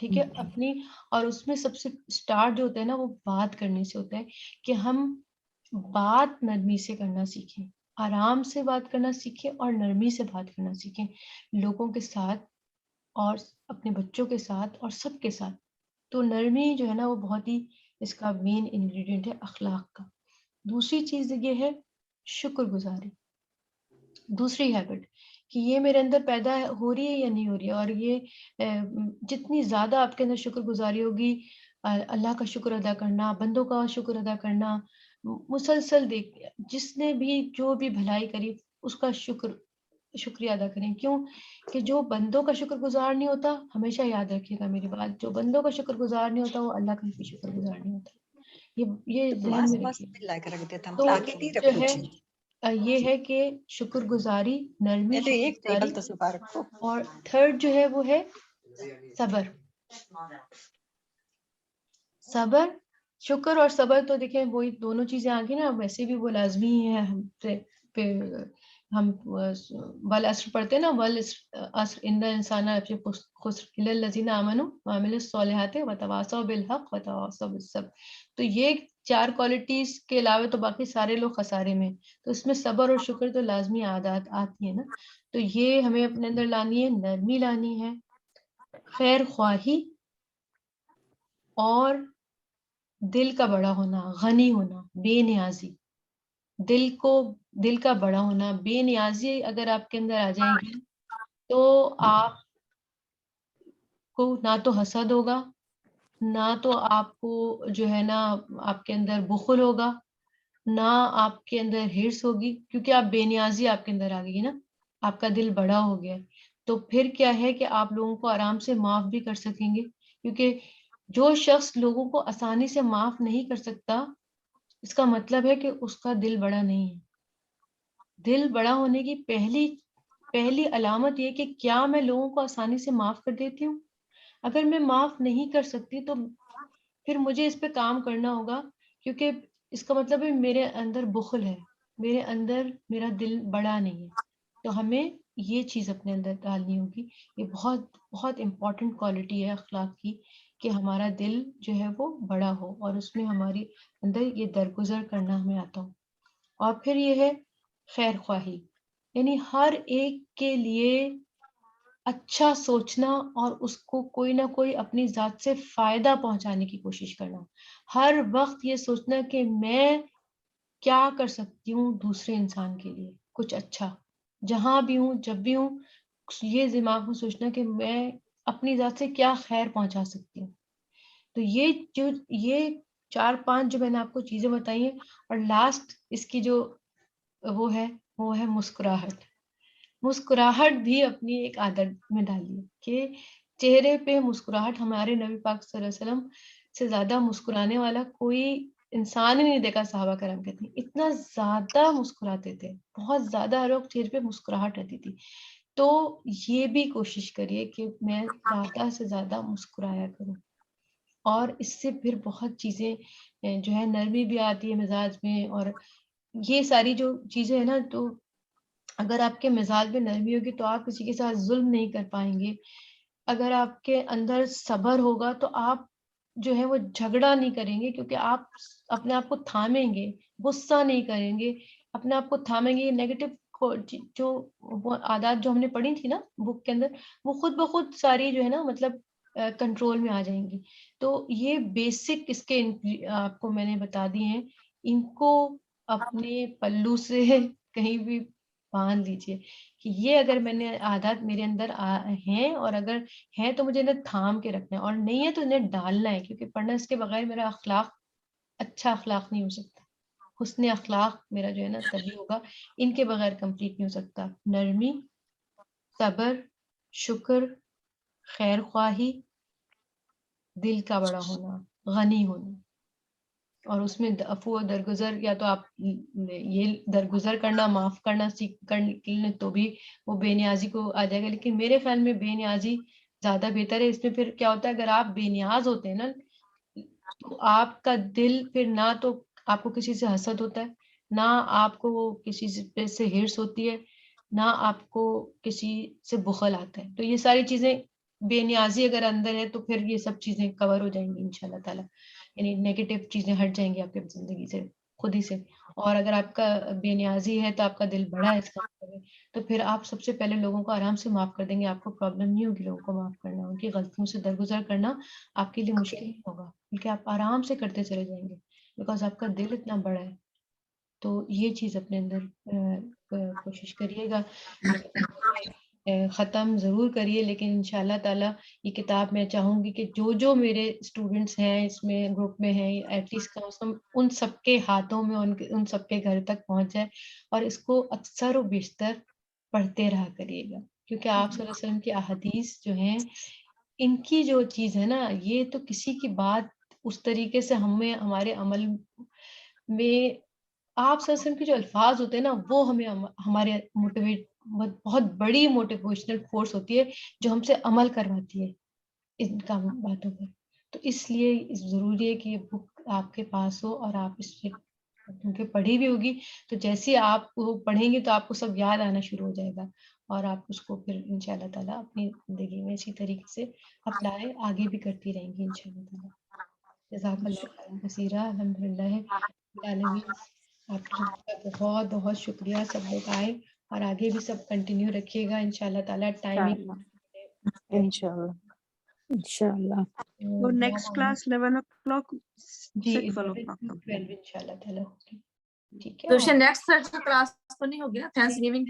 ٹھیک ہے اپنی. اور اس میں سب سے اسٹارٹ جو ہوتا ہے نا وہ بات کرنے سے ہوتا ہے کہ ہم بات نرمی سے کرنا سیکھیں, آرام سے بات کرنا سیکھیں اور نرمی سے بات کرنا سیکھیں لوگوں کے ساتھ اور اپنے بچوں کے ساتھ اور سب کے ساتھ. تو نرمی جو ہے نا وہ بہت ہی اس کا مین انگریڈینٹ ہے اخلاق کا. دوسری چیز یہ ہے شکر گزاری, دوسری ہیبٹ کہ یہ میرے اندر پیدا ہو رہی ہے یا نہیں ہو رہی ہے. اور یہ جتنی زیادہ آپ کے اندر شکر گزاری ہوگی, اللہ کا شکر ادا کرنا, بندوں کا شکر ادا کرنا, مسلسل دیکھ جس نے بھی جو بھی بھلائی کری اس کا شکریہ ادا کریں. کیوں کہ جو بندوں کا شکر گزار نہیں ہوتا, ہمیشہ یاد رکھیے گا میری بات, جو بندوں کا شکر گزار نہیں ہوتا وہ اللہ کا بھی شکر گزار نہیں ہوتا. یہ ذہن میں رکھیے. تو جو ہے یہ ہے کہ شکر گزاری, نرمی, شکر گزاری. اور تھرڈ جو ہے وہ ہے صبر. صبر, شکر اور صبر تو دیکھیں وہی دونوں چیزیں آ گئی نا, ویسے بھی وہ لازمی ہے. ہم والعصر پڑھتے ہیں نا, والعصر ان الانسان لفی خسر الا الذین آمنوا وعملوا الصالحات وتواصوا بالحق وتواصوا بالصبر. تو یہ 4 کوالٹیز کے علاوہ تو باقی سارے لوگ خسارے میں. تو اس میں صبر اور شکر تو لازمی عادات آتی ہے نا. تو یہ ہمیں اپنے اندر لانی ہے, نرمی لانی ہے, خیر خواہی, اور دل کا بڑا ہونا, غنی ہونا, بے نیازی. دل کا بڑا ہونا, بے نیازی اگر آپ کے اندر آ جائے گی تو آپ کو نہ تو حسد ہوگا, نہ تو آپ کو جو ہے نا آپ کے اندر بخل ہوگا, نہ آپ کے اندر ہرس ہوگی, کیونکہ آپ بے نیازی آپ کے اندر آ گئی نا, آپ کا دل بڑا ہو گیا. تو پھر کیا ہے کہ آپ لوگوں کو آرام سے معاف بھی کر سکیں گے, کیونکہ جو شخص لوگوں کو آسانی سے معاف نہیں کر سکتا اس کا مطلب ہے کہ اس کا دل بڑا نہیں ہے. دل بڑا ہونے کی پہلی علامت یہ کہ کیا میں لوگوں کو آسانی سے معاف کر دیتی ہوں. اگر میں معاف نہیں کر سکتی تو پھر مجھے اس پہ کام کرنا ہوگا, کیونکہ اس کا مطلب ہے میرے اندر بخل ہے, میرے اندر میرا دل بڑا نہیں ہے. تو ہمیں یہ چیز اپنے اندر ڈالنی ہوگی. یہ بہت بہت امپورٹنٹ کوالٹی ہے اخلاق کی کہ ہمارا دل جو ہے وہ بڑا ہو اور اس میں ہماری اندر یہ درگزر کرنا ہمیں آتا ہو. اور پھر یہ ہے خیر خواہی, یعنی ہر ایک کے لیے اچھا سوچنا اور اس کو کوئی نہ کوئی اپنی ذات سے فائدہ پہنچانے کی کوشش کرنا. ہر وقت یہ سوچنا کہ میں کیا کر سکتی ہوں دوسرے انسان کے لیے کچھ اچھا, جہاں بھی ہوں جب بھی ہوں, یہ دماغ میں سوچنا کہ میں اپنی ذات سے کیا خیر پہنچا سکتی ہوں. تو یہ 4-5 جو میں نے آپ کو چیزیں بتائی ہیں. اور لاسٹ اس کی جو وہ ہے مسکراہٹ. مسکراہٹ بھی اپنی ایک عادت میں ڈالیے کہ چہرے پہ مسکراہٹ. ہمارے نبی پاک صلی اللہ علیہ وسلم سے زیادہ مسکرانے والا کوئی انسان ہی نہیں دیکھا. صحابہ کرام کہتے ہیں اتنا زیادہ مسکراتے تھے, بہت زیادہ, ہر وقت چہرے پہ مسکراہٹ رہتی تھی. تو یہ بھی کوشش کریے کہ میں زیادہ سے زیادہ مسکرایا کروں, اور اس سے پھر بہت چیزیں جو ہے نرمی بھی آتی ہے مزاج میں. اور یہ ساری جو چیزیں ہیں نا, تو اگر آپ کے مزاج میں نرمی ہوگی تو آپ کسی کے ساتھ ظلم نہیں کر پائیں گے. اگر آپ کے اندر صبر ہوگا تو آپ جو ہے وہ جھگڑا نہیں کریں گے, کیونکہ آپ اپنے آپ کو تھامیں گے, غصہ نہیں کریں گے, اپنے آپ کو تھامیں گے. نیگیٹو جو وہ عادات جو ہم نے پڑھی تھی نا بک کے اندر, وہ خود بخود ساری جو ہے نا مطلب کنٹرول میں آ جائیں گی. تو یہ بیسک اس کے آپ کو میں نے بتا دی ہیں, ان کو اپنے پلو سے کہیں بھی باندھ لیجیے کہ یہ اگر میں نے عادات میرے اندر ہیں, اور اگر ہیں تو مجھے انہیں تھام کے رکھنا ہے, اور نہیں ہے تو انہیں ڈالنا ہے, کیونکہ پڑھنا اس کے بغیر میرا اخلاق اچھا اخلاق نہیں ہو سکتا. حسن اخلاق میرا جو ہے نا تبھی ہوگا, ان کے بغیر کمپلیٹ نہیں ہو سکتا. نرمی, صبر, شکر, خیر خواہی, دل کا بڑا ہونا, غنی ہونا, اور اس میں عفو و درگزر, یا تو آپ یہ درگزر کرنا, معاف کرنا سیکھ کر تو بھی وہ بے نیازی کو آ جائے گا. لیکن میرے خیال میں بے نیازی زیادہ بہتر ہے. اس میں پھر کیا ہوتا ہے, اگر آپ بے نیاز ہوتے ہیں نا تو آپ کا دل پھر نہ تو آپ کو کسی سے حسد ہوتا ہے, نہ آپ کو کسی سے ہرس ہوتی ہے, نہ آپ کو کسی سے بخل آتا ہے. تو یہ ساری چیزیں بے نیازی اگر اندر ہے تو پھر یہ سب چیزیں کور ہو جائیں گی انشاءاللہ تعالیٰ، یعنی نیگیٹو چیزیں ہٹ جائیں گی آپ کی زندگی سے خود ہی سے. اور اگر آپ کا بے نیازی ہے تو آپ کا دل بڑا ہے اس کا مطلب، تو پھر آپ سب سے پہلے لوگوں کو آرام سے معاف کر دیں گے. آپ کو پرابلم نہیں ہوگی لوگوں کو معاف کرنا، ان کی غلطیوں سے درگزر کرنا آپ کے لیے مشکل نہیں ہوگا، بلکہ آپ آرام سے کرتے چلے جائیں گے بیکاز آپ کا دل اتنا بڑا ہے. تو یہ چیز اپنے اندر کوشش کریے گا. ختم ضرور کریے، لیکن انشاءاللہ تعالیٰ یہ کتاب میں چاہوں گی کہ جو میرے اسٹوڈنٹس ہیں اس میں گروپ میں ہیں، ایٹ لیسٹ کم از کم ان سب کے ہاتھوں میں ان سب کے گھر تک پہنچ جائے، اور اس کو اکثر و بیشتر پڑھتے رہا کریے گا، کیونکہ آپ صلی اللہ علیہ وسلم کی احادیث جو ہیں ان کی جو چیز ہے نا، یہ تو کسی کی بات اس طریقے سے ہمیں ہمارے عمل میں آپ صلی اللہ علیہ وسلم کے جو الفاظ ہوتے ہیں نا، وہ ہمیں ہمارے موٹیویٹ بہت بڑی موٹیویشنل فورس ہوتی ہے جو ہم سے عمل کرواتی ہے ان باتوں پر. تو اس لیے ضروری ہے کہ یہ بک آپ کے پاس ہو اور آپ اس سے کیونکہ پڑھی بھی ہوگی تو جیسے آپ وہ پڑھیں گے تو آپ کو سب یاد آنا شروع ہو جائے گا، اور آپ اس کو پھر انشاءاللہ تعالیٰ اپنی زندگی میں اسی طریقے سے اپلائی آگے بھی کرتی رہیں گی انشاءاللہ تعالیٰ. جزاک اللہ خیر کثیرہ. الحمدللہ العالمین. آپ سب کا بہت بہت شکریہ. سب لوگ آئے اور آگے بھی سب کنٹینیو رکھیے گا انشاءاللہ تعالیٰ. ٹائمنگ انشاءاللہ انشاءاللہ. تو نیکسٹ کلاس 11 o'clock جی 12 o'clock 12 انشاءاللہ تعالیٰ ہوگی. ٹھیک ہے. تو نیکسٹ تھرسڈے کلاس تو نہیں ہوگی نا تھینکس گیونگ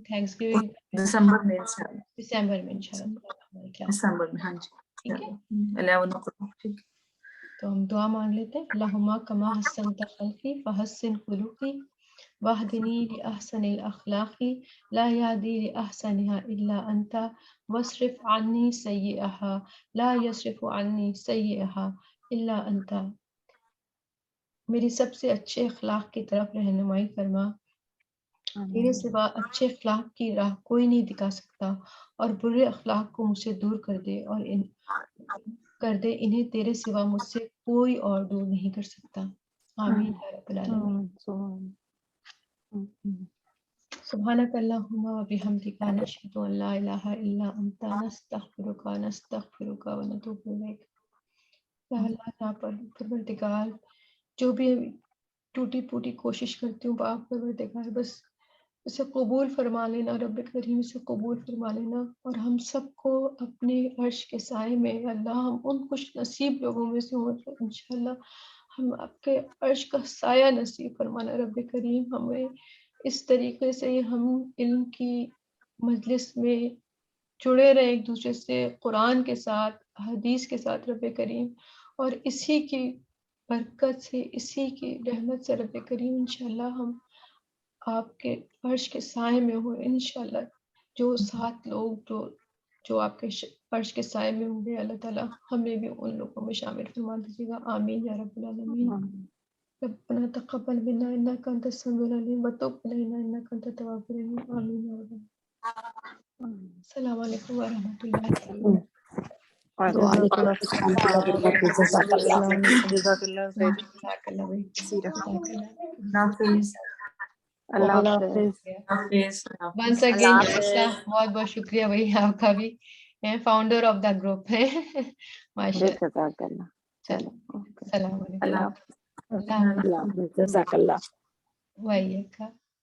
تھینکس گیونگ دسمبر میں دسمبر میں انشاءاللہ دسمبر میں. ہاں جی ٹھیک ہے. 11 o'clock. ٹھیک ہے. تو ہم دعا مانگ لیتے ہیں. اللہم کما حسنت خلقی فحسن خلقی واہدنی لأحسن الاخلاق لا یہدی لأحسنها الا انت واصرف عنی سیئها لا یصرف عنی سیئها الا انت. میری سب سے اچھے اخلاق کی طرف رہنمائی فرما. تیرے سوا اچھے اخلاق کی راہ کوئی نہیں دکھا سکتا، اور برے اخلاق کو مجھ سے دور کر دے، اور انہیں تیرے سوا مجھ سے کوئی اور دور نہیں کر سکتا. آمین یا رب العالمین. سبحانک اللہم و بحمدک نشہد ان لا الہ الا انت نستغفرک و نتوب الیک. یا اللہ پروردگار جو بھی ٹوٹی پوٹی کوشش کرتی ہوں باپ پروردگار بس اسے قبول فرما لینا، رب کریم اسے قبول فرما لینا، اور ہم سب کو اپنے عرش کے سائے میں اللہ ہم ان خوش نصیب لوگوں میں سے ہوں انشاءاللہ ہم آپ کے عرش کا سایہ نصیب فرمانا رب کریم. ہمیں اس طریقے سے ہم علم کی مجلس میں جڑے رہے ایک دوسرے سے، قرآن کے ساتھ حدیث کے ساتھ رب کریم، اور اسی کی برکت سے اسی کی رحمت سے رب کریم انشاءاللہ ہم آپ کے عرش کے سائے میں ہوں انشاءاللہ. جو 7 لوگ جو آپ کے عرش کے سائے میں ہوں گے اللہ تعالیٰ ہمیں بھی ان لوگوں میں شامل فرما دیجیے گا. آمین یا رب العالمین. ربنا تقبل منا انک انت السمیع العلیم وتب علینا انک انت التواب الرحیم. آمین یا رب العالمین. السلام علیکم ورحمۃ اللہ. وعلیکم السلام. جزاک اللہ. جزاک اللہ خیر. جزاک اللہ بھائی. اللہ حافظ. حافظ. ونس اگین بہت بہت شکریہ بھائی آپ کا بھی، فاؤنڈر آف دا گروپ ہے. ماشاء اللہ. جزاک اللہ. چلو السلام علیکم. اللہ جزاک اللہ. وعلیکم.